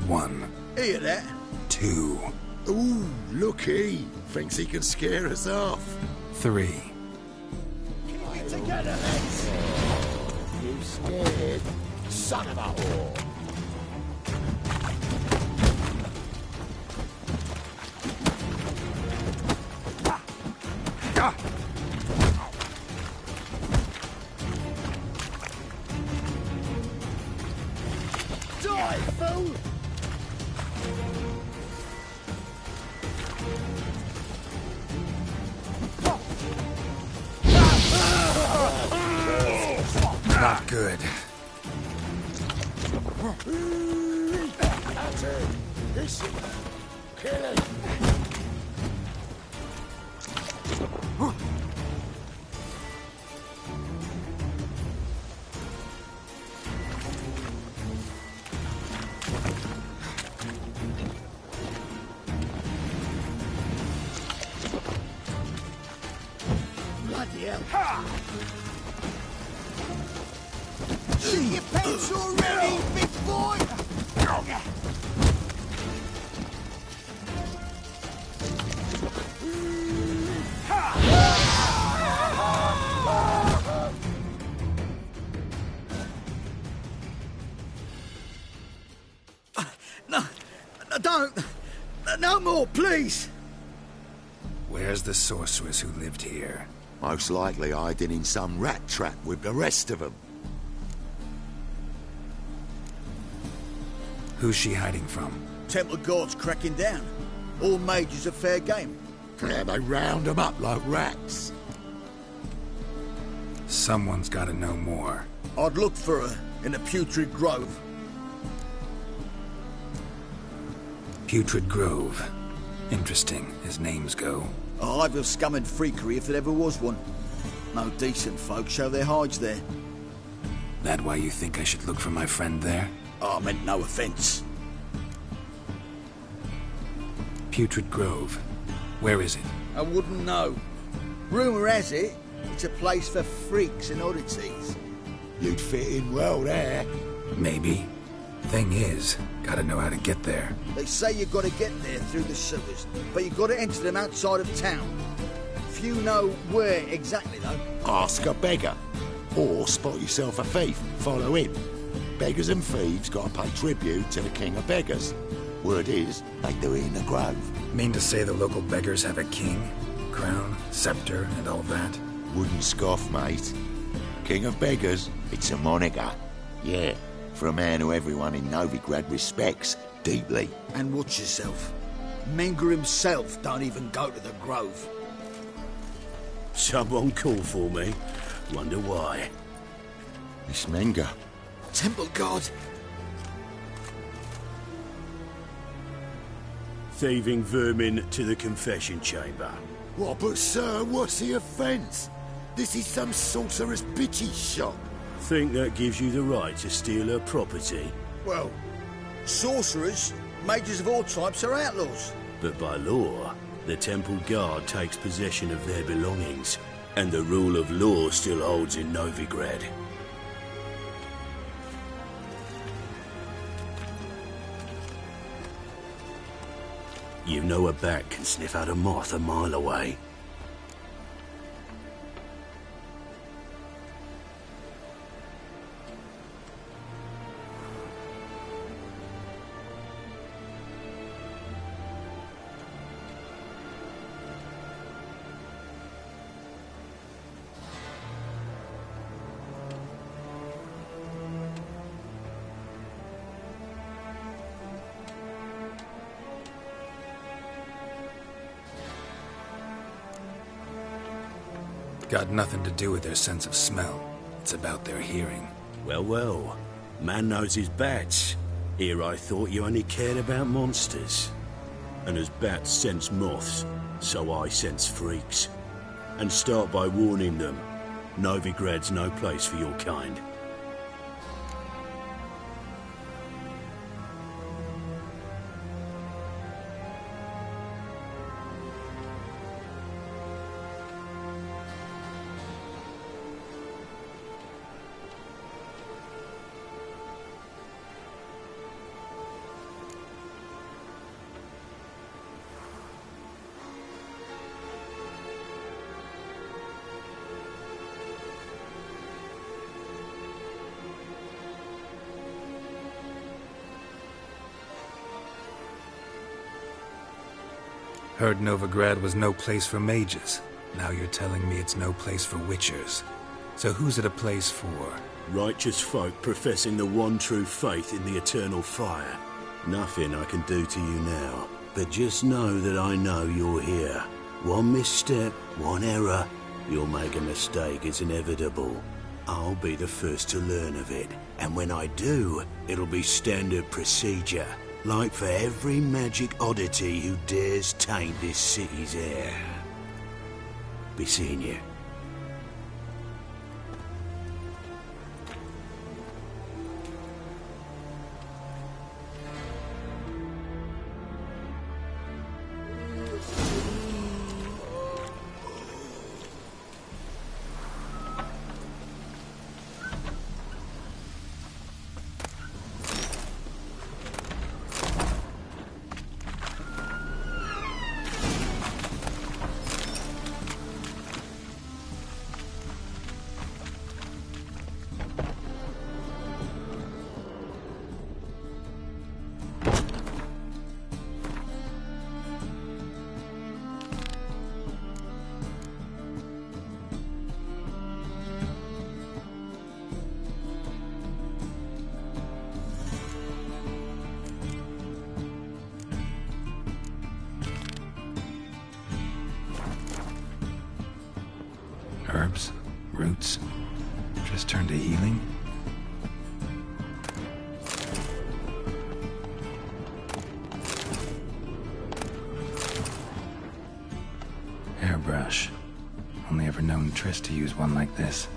1. Hear that? 2. Ooh, looky. Thinks he can scare us off. 3. Keep it together, lads. You scared? Son of a whore. Die, fool! Not good. That's it. This is... Kill it. Bloody hell. Ha! See your pants already, big boy? No, don't. No more, please. Where's the sorceress who lived here? Most likely hiding in some rat trap with the rest of them. Who's she hiding from? Temple guards cracking down. All mages are fair game. Yeah, they round them up like rats. Someone's gotta know more. I'd look for her in the Putrid Grove. Putrid Grove. Interesting, as names go. A hive of scum and freakery if there ever was one. No decent folk show their hides there. That why you think I should look for my friend there? I meant no offence. Putrid Grove. Where is it? I wouldn't know. Rumour has it, it's a place for freaks and oddities. You'd fit in well there. Maybe. Thing is, gotta know how to get there. They say you've got to get there through the sewers, but you've got to enter them outside of town. Few know where exactly, though. Ask a beggar. Or spot yourself a thief. Follow him. Beggars and thieves gotta pay tribute to the king of beggars. Word is, they do it in the grove. Mean to say the local beggars have a king, crown, scepter, and all that? Wouldn't scoff, mate. King of beggars, it's a moniker. Yeah, for a man who everyone in Novigrad respects deeply. And watch yourself. Menger himself don't even go to the grove. Someone called for me. Wonder why. Miss Menger. Temple guard. Thieving vermin to the confession chamber. What, but sir, what's the offence? This is some sorcerer's bitchy shop. Think that gives you the right to steal her property? Well, sorcerers, mages of all types are outlaws. But by law, the temple guard takes possession of their belongings, and the rule of law still holds in Novigrad. You know a bat can sniff out a moth a mile away. Got nothing to do with their sense of smell. It's about their hearing. Well, well. Man knows his bats. Here I thought you only cared about monsters. And as bats sense moths, so I sense freaks. And start by warning them. Novigrad's no place for your kind. Heard Novigrad was no place for mages. Now you're telling me it's no place for witchers. So who's it a place for? Righteous folk professing the one true faith in the eternal fire. Nothing I can do to you now, but just know that I know you're here. One misstep, one error, you'll make a mistake, it's inevitable. I'll be the first to learn of it, and when I do, it'll be standard procedure. Like for every magic oddity who dares taint this city's air. Be seeing you. Herbs, roots, just turn to healing? Hairbrush. Only ever known Triss to use one like this.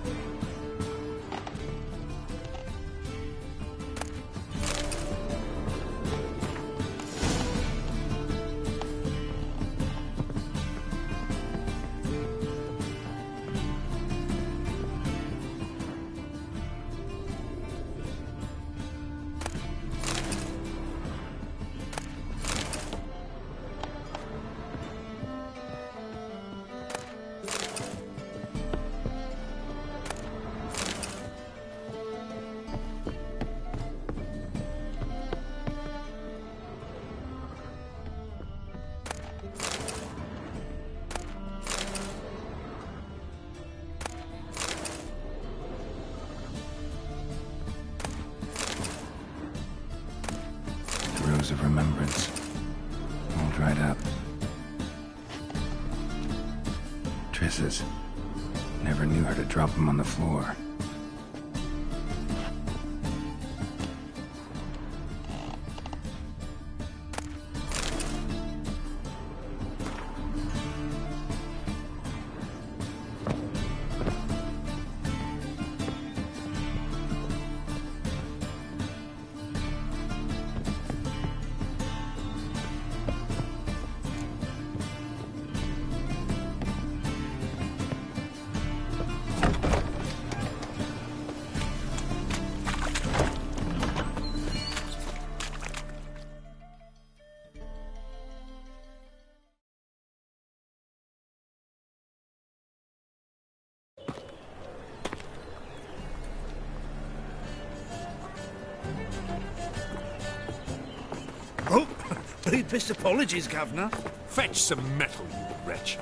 Of remembrance, all dried up. Triss's. Never knew her to drop them on the floor. Oh, deepest apologies, Governor. Fetch some metal, you wretch.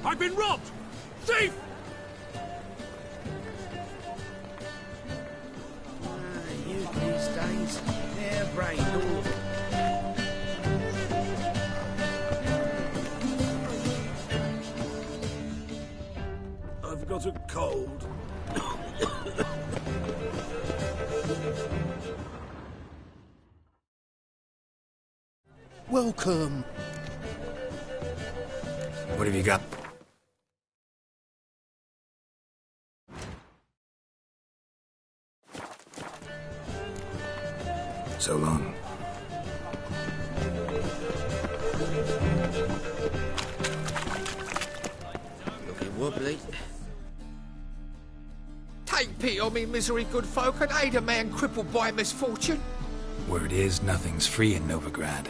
I've been robbed! Thief! You these days, they're brave, all. I've got a cold. Welcome. What have you got? So long. Looking wobbly. Take pity on me, misery, good folk, and aid a man crippled by misfortune. Word is, nothing's free in Novigrad.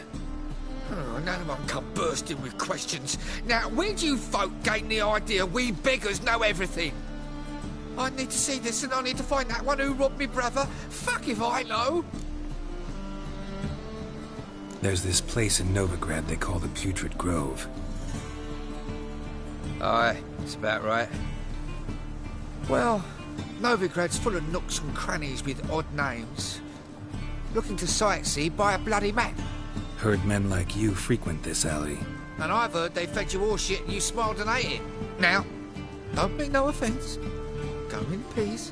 Oh, none of them come bursting with questions. Now, where do you folk gain the idea we beggars know everything? I need to see this, and I need to find that one who robbed me brother. Fuck if I know. There's this place in Novigrad they call the Putrid Grove. Aye, it's about right. Well, Novigrad's full of nooks and crannies with odd names. Looking to sightsee, buy a bloody map. Heard men like you frequent this alley. And I've heard they fed you all shit and you smiled and ate it. Now, don't mean no offence. Go in peace.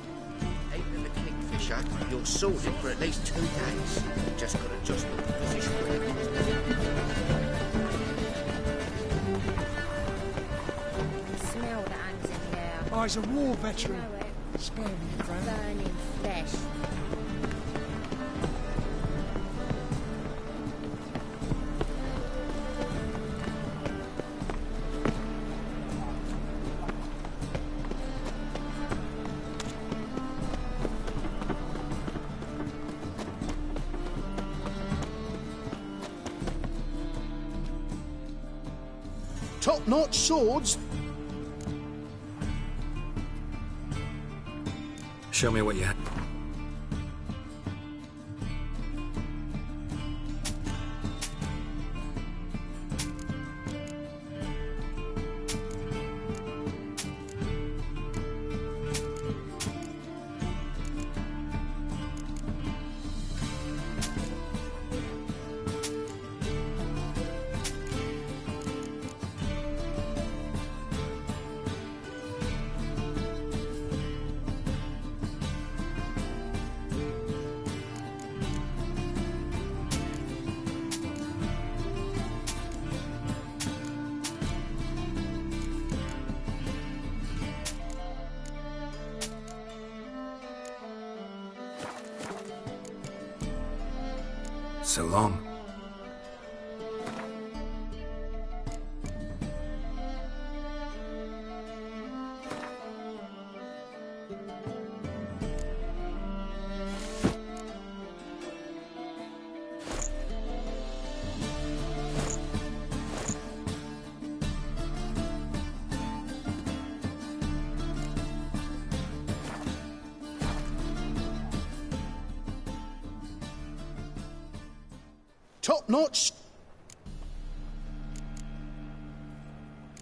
Even the Kingfisher, you're sorted for at least 2 days. Just got to adjust the position. Smell that hangs in the air. Oh, he's a war veteran. Know it. Spare me, friend. Burning flesh. Top-notch swords. Show me what you have. So long. Top-notch.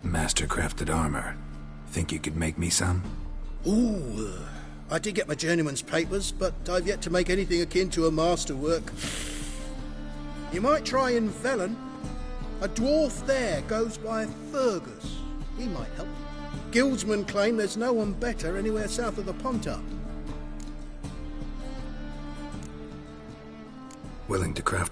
Master-crafted armor. Think you could make me some? Ooh, I did get my journeyman's papers, but I've yet to make anything akin to a masterwork. You might try in Velen. A dwarf there goes by Fergus. He might help. Guildsmen claim there's no one better anywhere south of the Pontar. Willing to craft.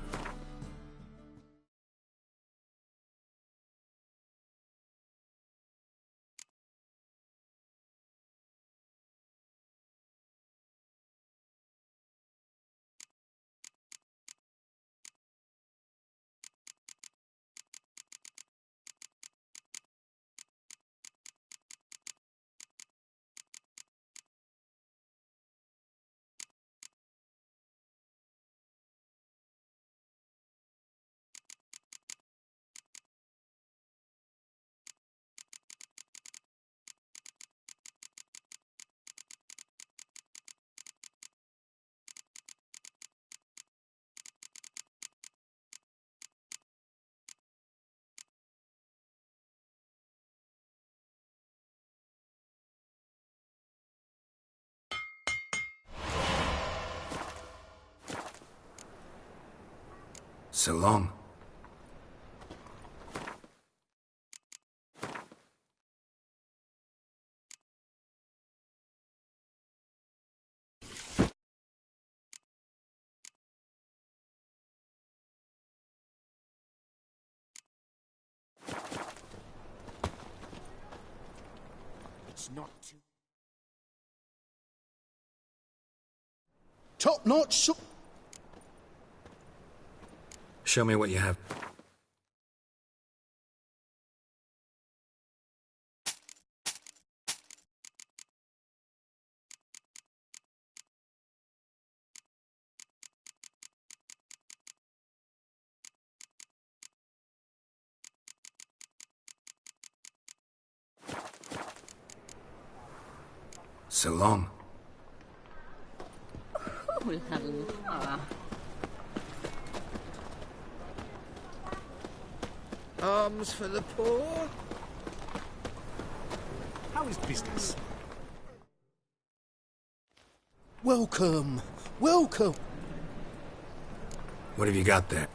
So long. It's not too... Top-notch... Show me what you have. So long. Oh, la la. Alms for the poor. How is business? Welcome. Welcome. What have you got there?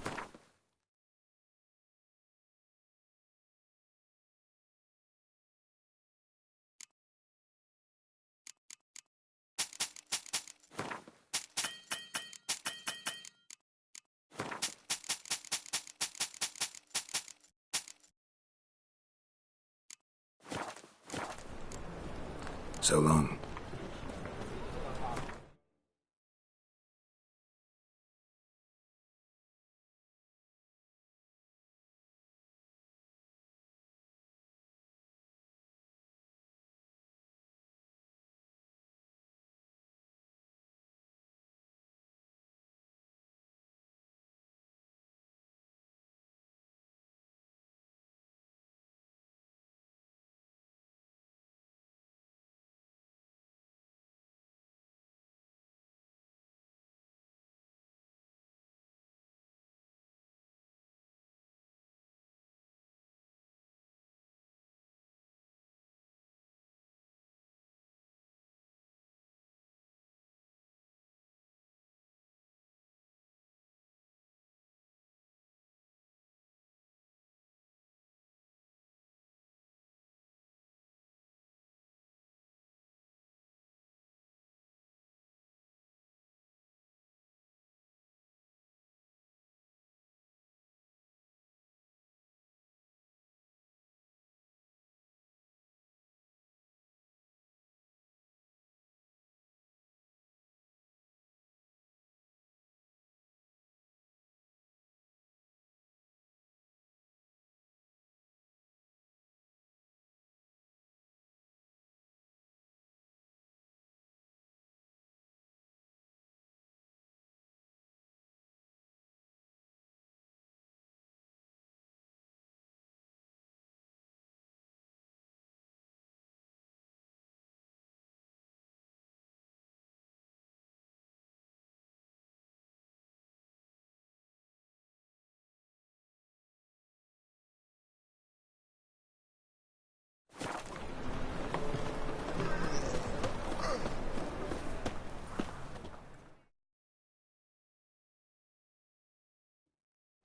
So long.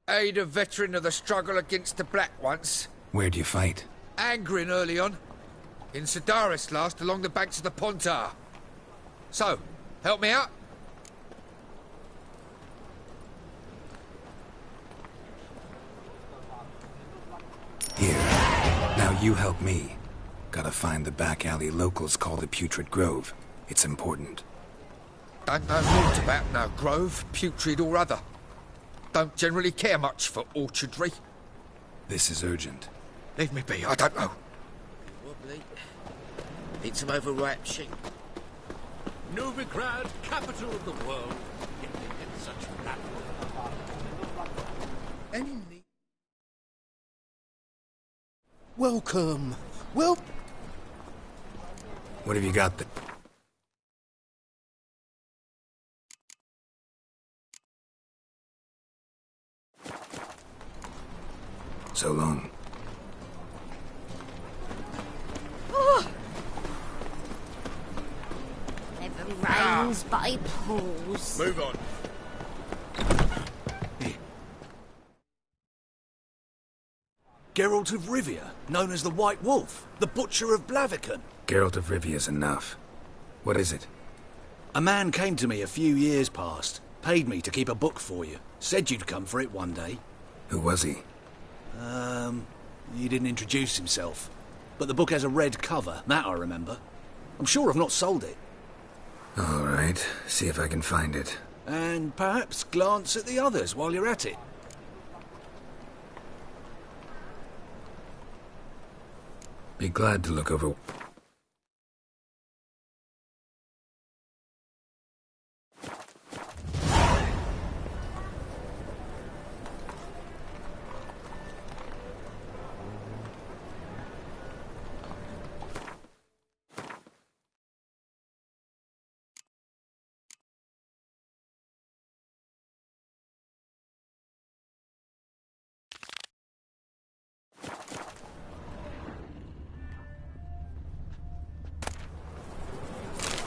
Aid a veteran of the struggle against the Black once. Where'd you fight? Angrin early on. In Sedaris last, along the banks of the Pontar. So, help me out? Here. Now you help me. Gotta find the back alley locals call the Putrid Grove. It's important. Don't know naught about no grove, putrid or other. Don't generally care much for orchardry. This is urgent. Leave me be, I don't know. Wobbly. Eat some overripe sheep. Novigrad, capital of the world. Yet they get such rattle. Any need? Welcome. Well. What have you got there? So long. Oh. Never rains but it pours. Move on. Geralt of Rivia, known as the White Wolf, the Butcher of Blaviken. Geralt of Rivia's enough. What is it? A man came to me a few years past, paid me to keep a book for you, said you'd come for it one day. Who was he? He didn't introduce himself. But the book has a red cover, that I remember. I'm sure I've not sold it. All right, see if I can find it. And perhaps glance at the others while you're at it. Be glad to look over...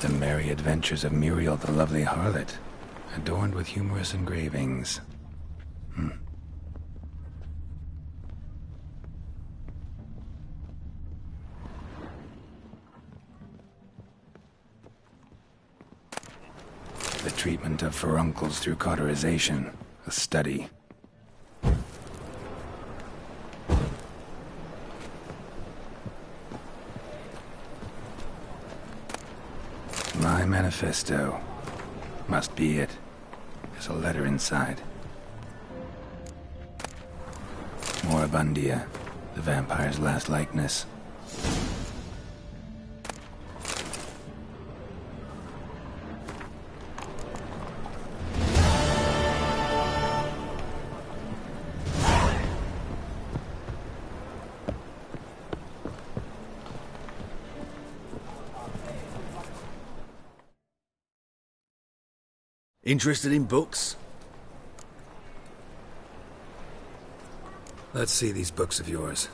The Merry Adventures of Muriel the Lovely Harlot, adorned with humorous engravings. The treatment of furuncles through cauterization, a study. My manifesto. Must be it. There's a letter inside. Moribundia, the vampire's last likeness. Interested in books? Let's see these books of yours.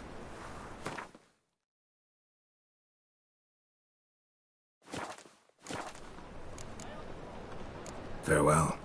Farewell.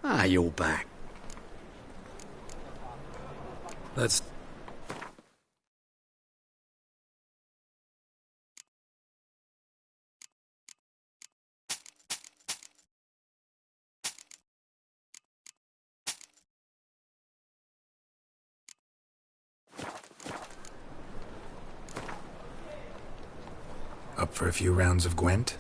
Ah, you're back. Let's... Up for a few rounds of Gwent?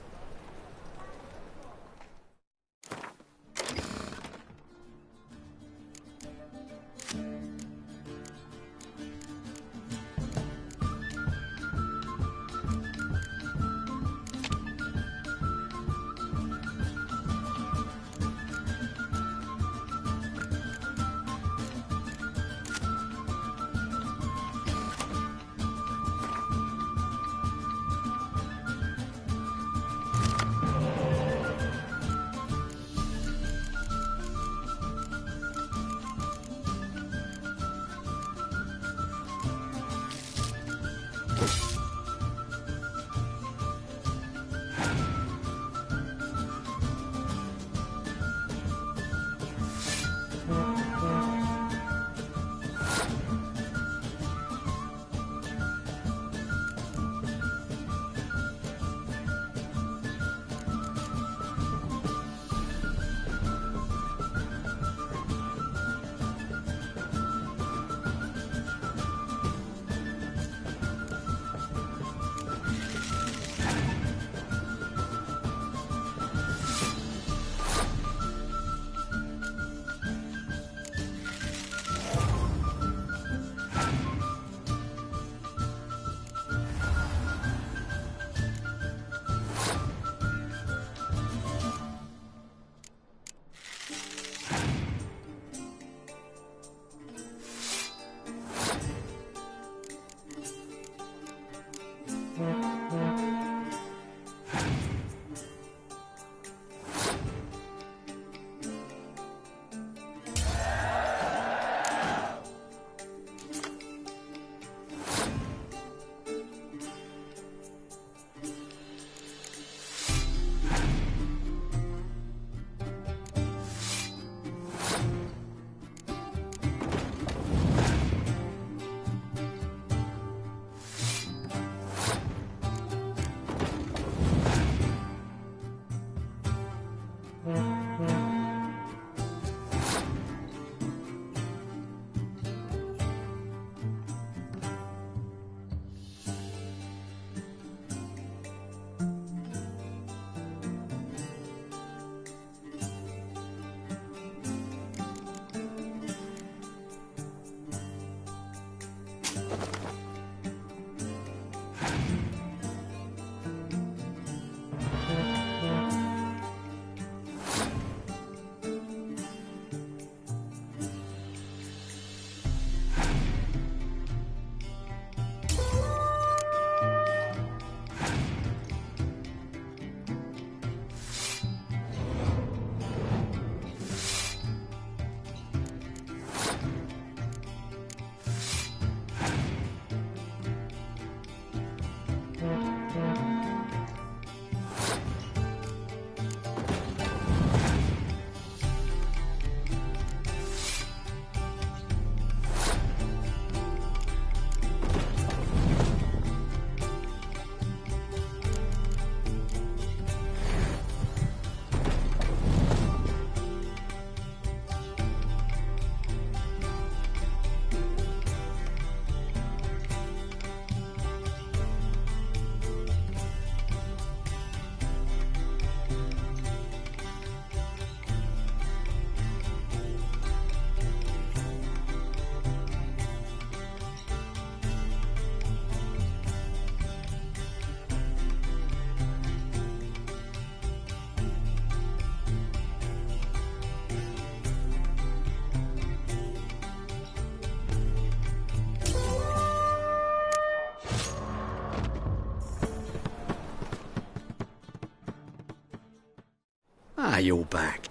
Ah, you're back.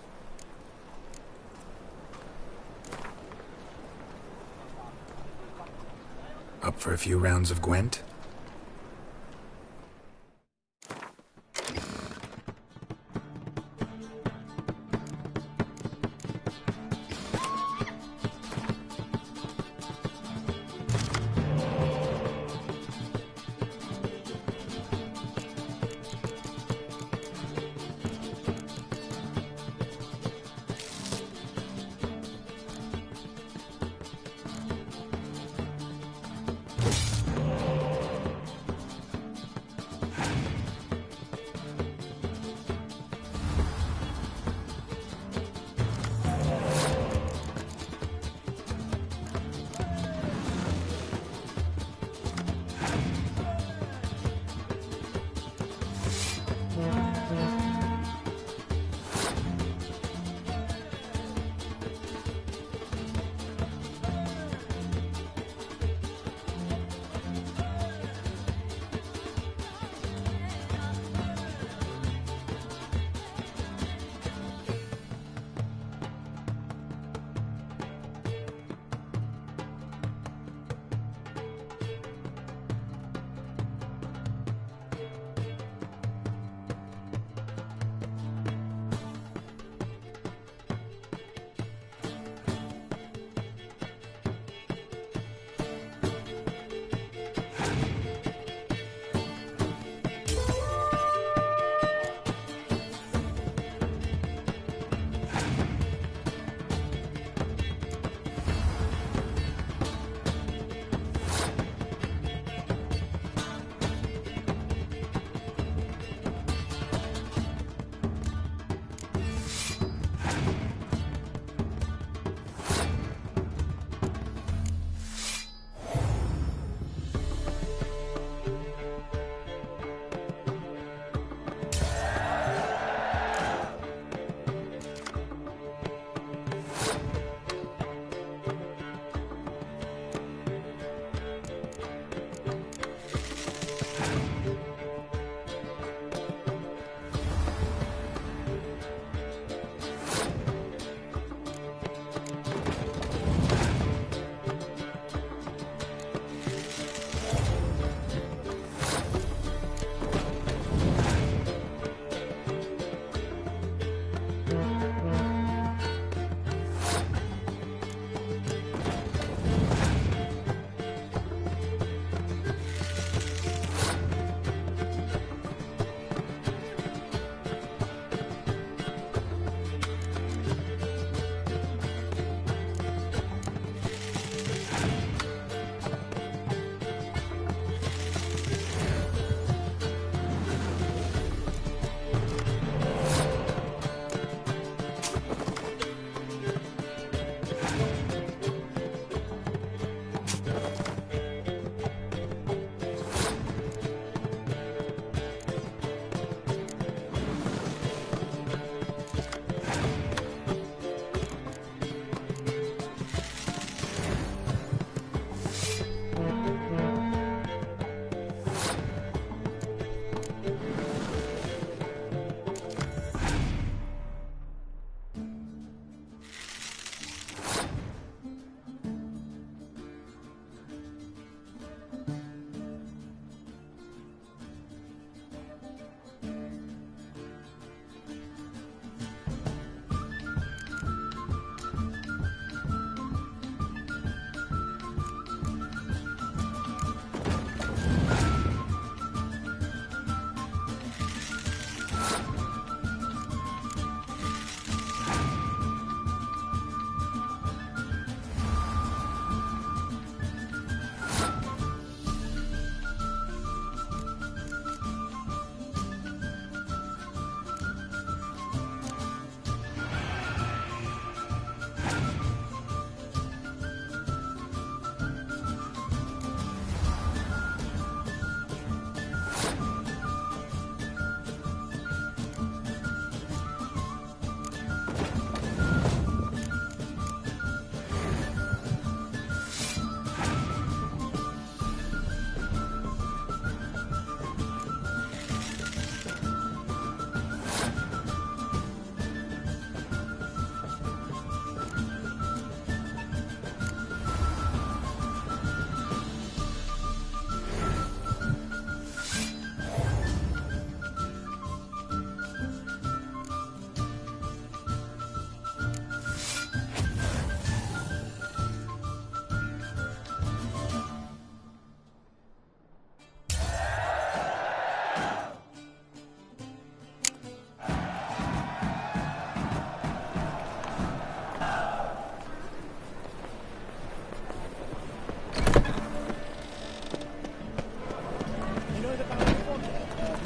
Up for a few rounds of Gwent?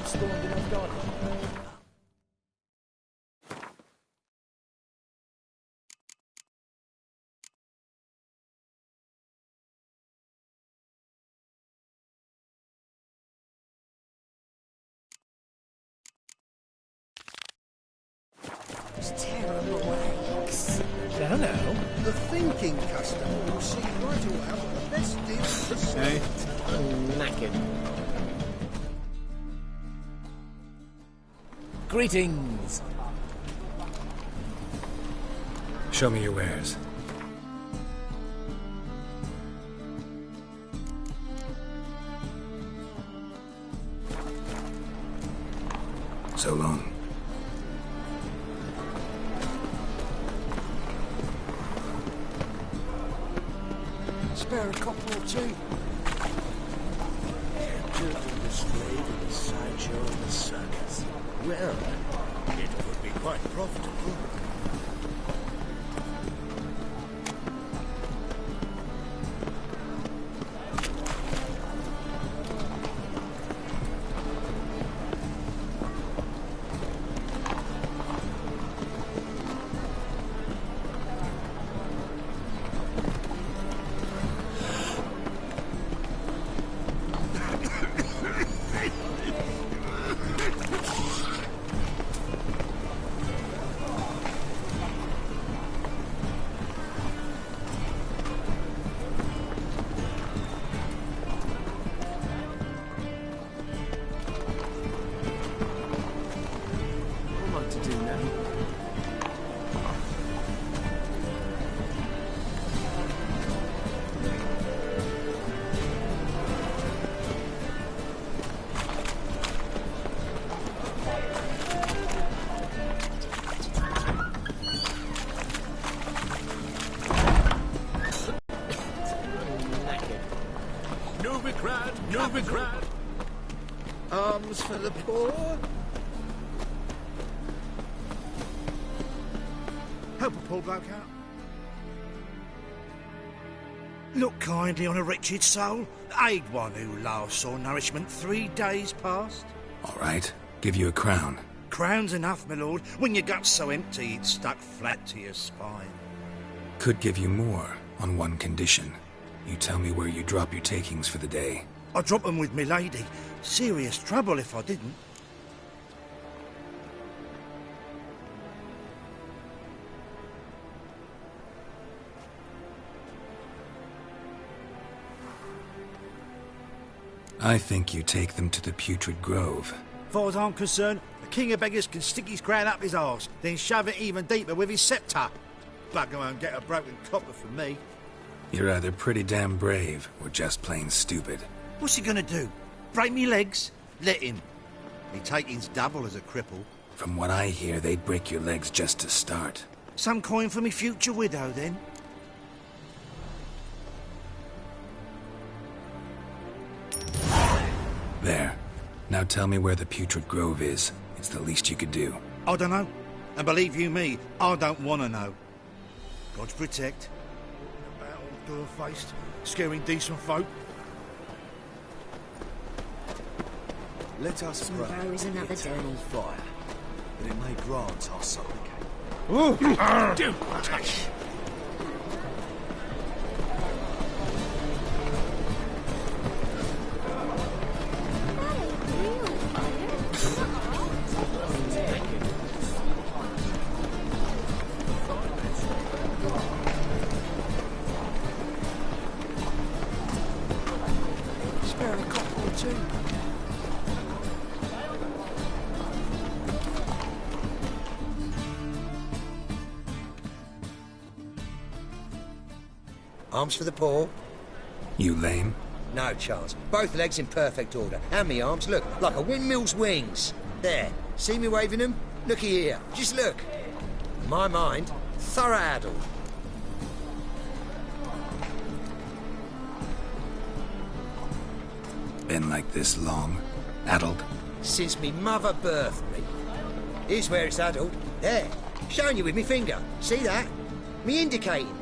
stormed enough garden. It's terrible eggs. Now, now. The thinking customer will see right away what the best deal for the Hey, I'm knackered. Greetings. Show me your wares. So long. Spare a couple or two. Captured and displayed in the sideshow of the circus. Well, it would be quite profitable. Novigrad. Arms for the poor. Help a poor bloke out. Look kindly on a wretched soul. Aid one who last saw nourishment 3 days past. All right, give you a crown. Crown's enough, my lord, when your gut's so empty it's stuck flat to your spine. Could give you more on one condition. You tell me where you drop your takings for the day. I'd drop them with me lady. Serious trouble if I didn't. I think you take them to the Putrid Grove. Far as I'm concerned, the king of beggars can stick his crown up his arse, then shove it even deeper with his sceptre. Bugger won't get a broken copper from me. You're either pretty damn brave or just plain stupid. What's he gonna do? Break me legs? Let him. Me taking's double as a cripple. From what I hear, they'd break your legs just to start. Some coin for me future widow, then? There. Now tell me where the Putrid Grove is. It's the least you could do. I don't know. And believe you me, I don't want to know. God protect. About all door-faced, scaring decent folk. Let us pray. Tomorrow is another day. Fire. But it may grant our supplication. Don't touch. Spare a couple or two. Arms for the poor. You lame? No chance. Both legs in perfect order. And me arms, look, like a windmill's wings. There. See me waving them? Looky here. Just look. In my mind, thorough addled. Been like this long? Addled? Since me mother birthed me. Here's where it's addled. There. Showing you with me finger. See that? Me indicating.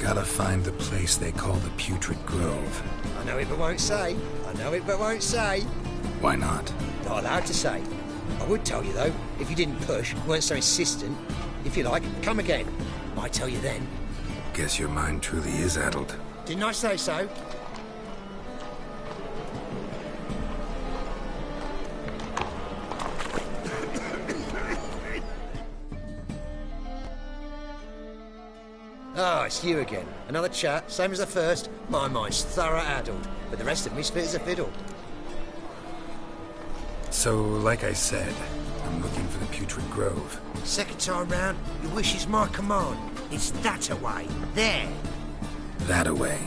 Gotta find the place they call the Putrid Grove. I know it but won't say. I know it but won't say. Why not? Not allowed to say. I would tell you, though, if you didn't push, weren't so insistent. If you like, come again. Might tell you then. Guess your mind truly is addled. Didn't I say so? Ah, it's you again. Another chat, same as the first. My mind's thorough addled, but the rest of me's fit as a fiddle. So, like I said, I'm looking for the Putrid Grove. Second time round, your wish is my command. It's that away. There. That away?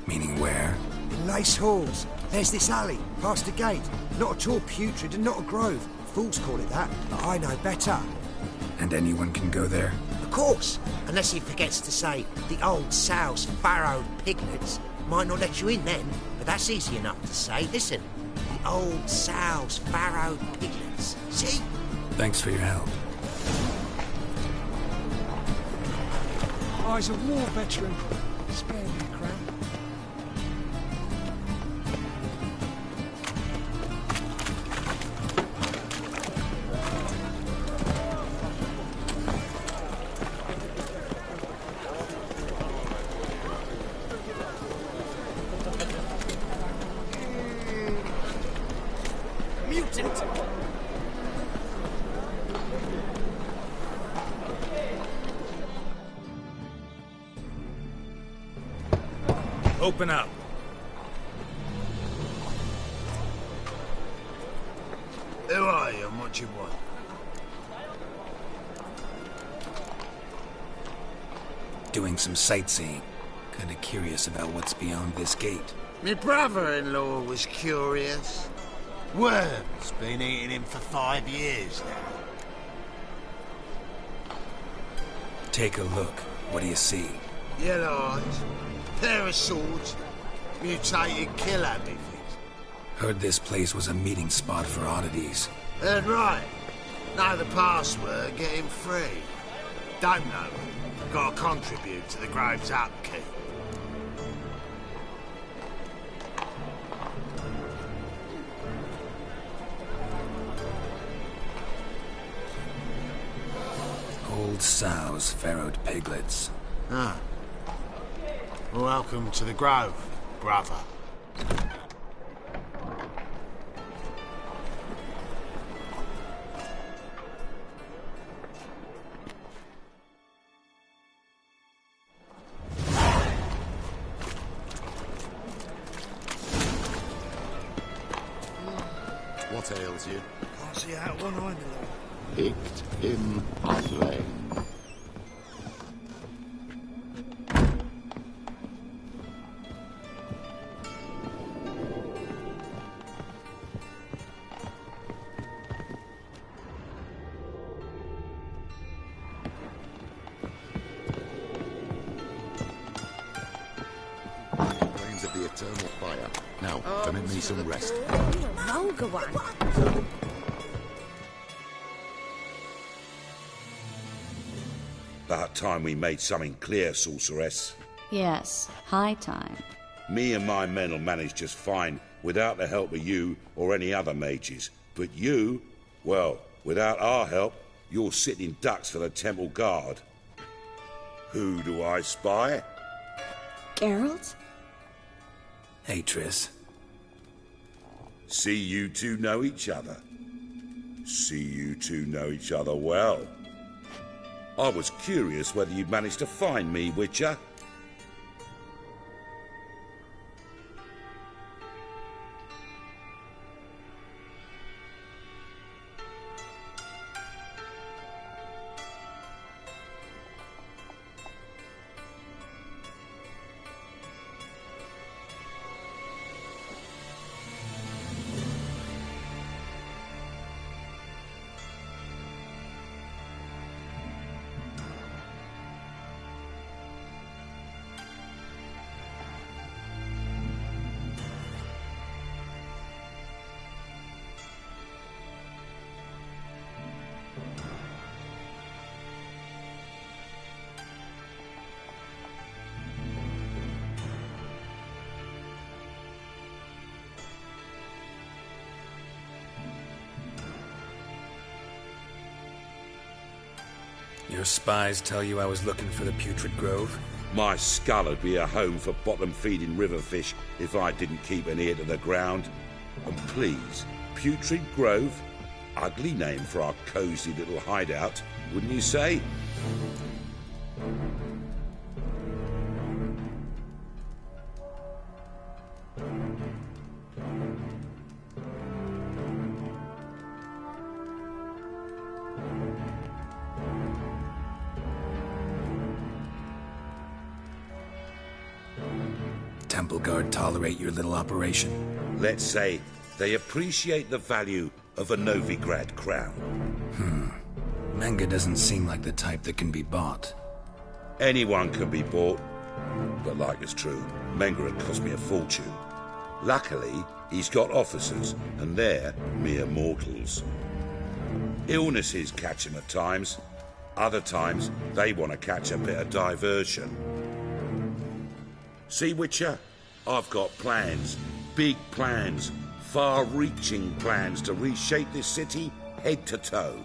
Meaning where? In Lace Halls. There's this alley, past the gate. Not at all putrid and not a grove. Fools call it that, but I know better. And anyone can go there? Of course, unless he forgets to say the old sow's farrowed piglets. Might not let you in then, but that's easy enough to say. Listen, the old sow's farrowed piglets. See? Thanks for your help. Eyes a war veteran. Spare me, Crown. Mutant! Open up. Who are you and what you want? Doing some sightseeing. Kinda curious about what's beyond this gate. My brother-in-law was curious. Worm's been eating him for 5 years now. Take a look. What do you see? Yellow eyes, pair of swords, mutated killer methods. Heard this place was a meeting spot for oddities. Heard right. Know the password, get him free. Don't know. Gotta contribute to the Grove's upkeep. Old sows, farrowed piglets. Ah. Welcome to the Grove, brother. What ails you? Can't see out one eye below. Picked him ugly. Flames of the eternal fire. Now, permit me some rest. Vulgar one. About time we made something clear, sorceress. Yes, high time. Me and my men'll manage just fine without the help of you or any other mages. But you, well, without our help, you're sitting ducks for the temple guard. Who do I spy? Geralt? Hey, Triss. See you two know each other. See you two know each other well. I was curious whether you'd managed to find me, Witcher. Your spies tell you I was looking for the Putrid Grove? My skull would be a home for bottom-feeding river fish if I didn't keep an ear to the ground. And please, Putrid Grove? Ugly name for our cosy little hideout, wouldn't you say? Temple Guard tolerate your little operation? Let's say they appreciate the value of a Novigrad crown. Menga doesn't seem like the type that can be bought. Anyone can be bought, but like it's true, Menga had cost me a fortune. Luckily, he's got officers, and they're mere mortals. Illnesses catch him at times. Other times, they want to catch a bit of diversion. See, Witcher? I've got plans. Big plans. Far-reaching plans to reshape this city head to toe.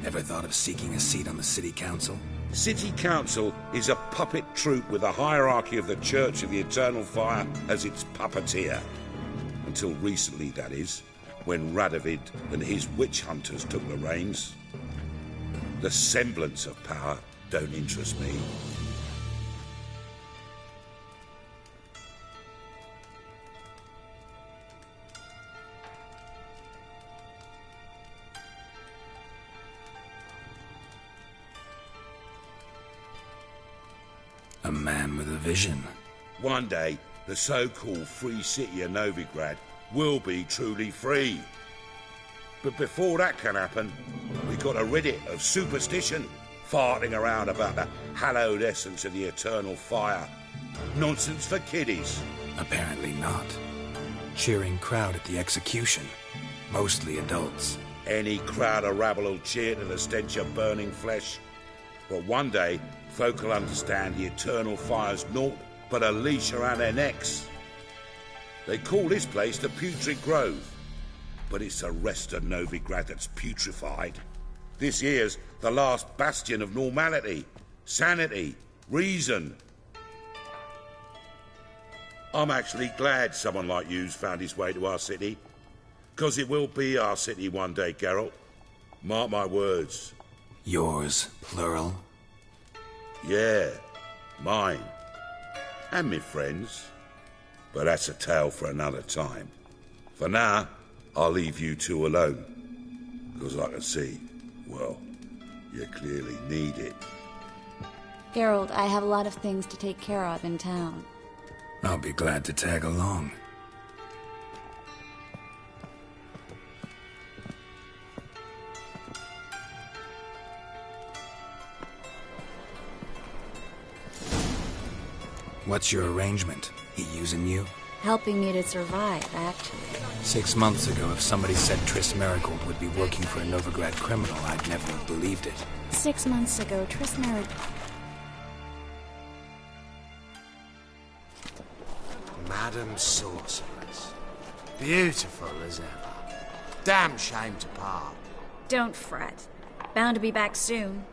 Ever thought of seeking a seat on the City Council? City Council is a puppet troupe with a hierarchy of the Church of the Eternal Fire as its puppeteer. Until recently, that is, when Radovid and his witch hunters took the reins. The semblance of power don't interest me. A man with a vision. One day, the so-called free city of Novigrad will be truly free. But before that can happen, we've got to rid it of superstition, farting around about the hallowed essence of the eternal fire. Nonsense for kiddies. Apparently not. Cheering crowd at the execution. Mostly adults. Any crowd of rabble will cheer to the stench of burning flesh. But one day, folk will understand the eternal fire's naught but a leash around their necks. They call this place the Putrid Grove, but it's the rest of Novigrad that's putrefied. This here's the last bastion of normality, sanity, reason. I'm actually glad someone like you's found his way to our city, 'cause it will be our city one day, Geralt. Mark my words. Yours, plural? Yeah, mine. And me friends. But that's a tale for another time. For now, I'll leave you two alone. 'Cause I can see, well, you clearly need it. Geralt, I have a lot of things to take care of in town. I'll be glad to tag along. What's your arrangement? He using you? Helping me to survive, actually. 6 months ago, if somebody said Triss Marigold would be working for a Novigrad criminal, I'd never have believed it. 6 months ago, Triss Marigold... Madam Sorceress. Beautiful as ever. Damn shame to part. Don't fret. Bound to be back soon.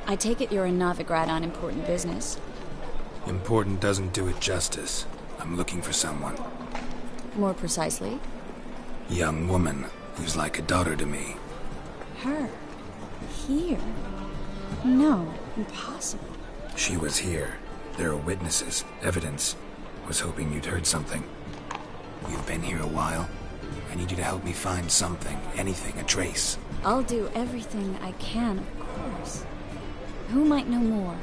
I take it you're in Novigrad on important business. Important doesn't do it justice. I'm looking for someone. More precisely? Young woman who's like a daughter to me. Her? Here? No, impossible. She was here. There are witnesses, evidence. Was hoping you'd heard something. You've been here a while. I need you to help me find something, anything, a trace. I'll do everything I can, of course. Who might know more?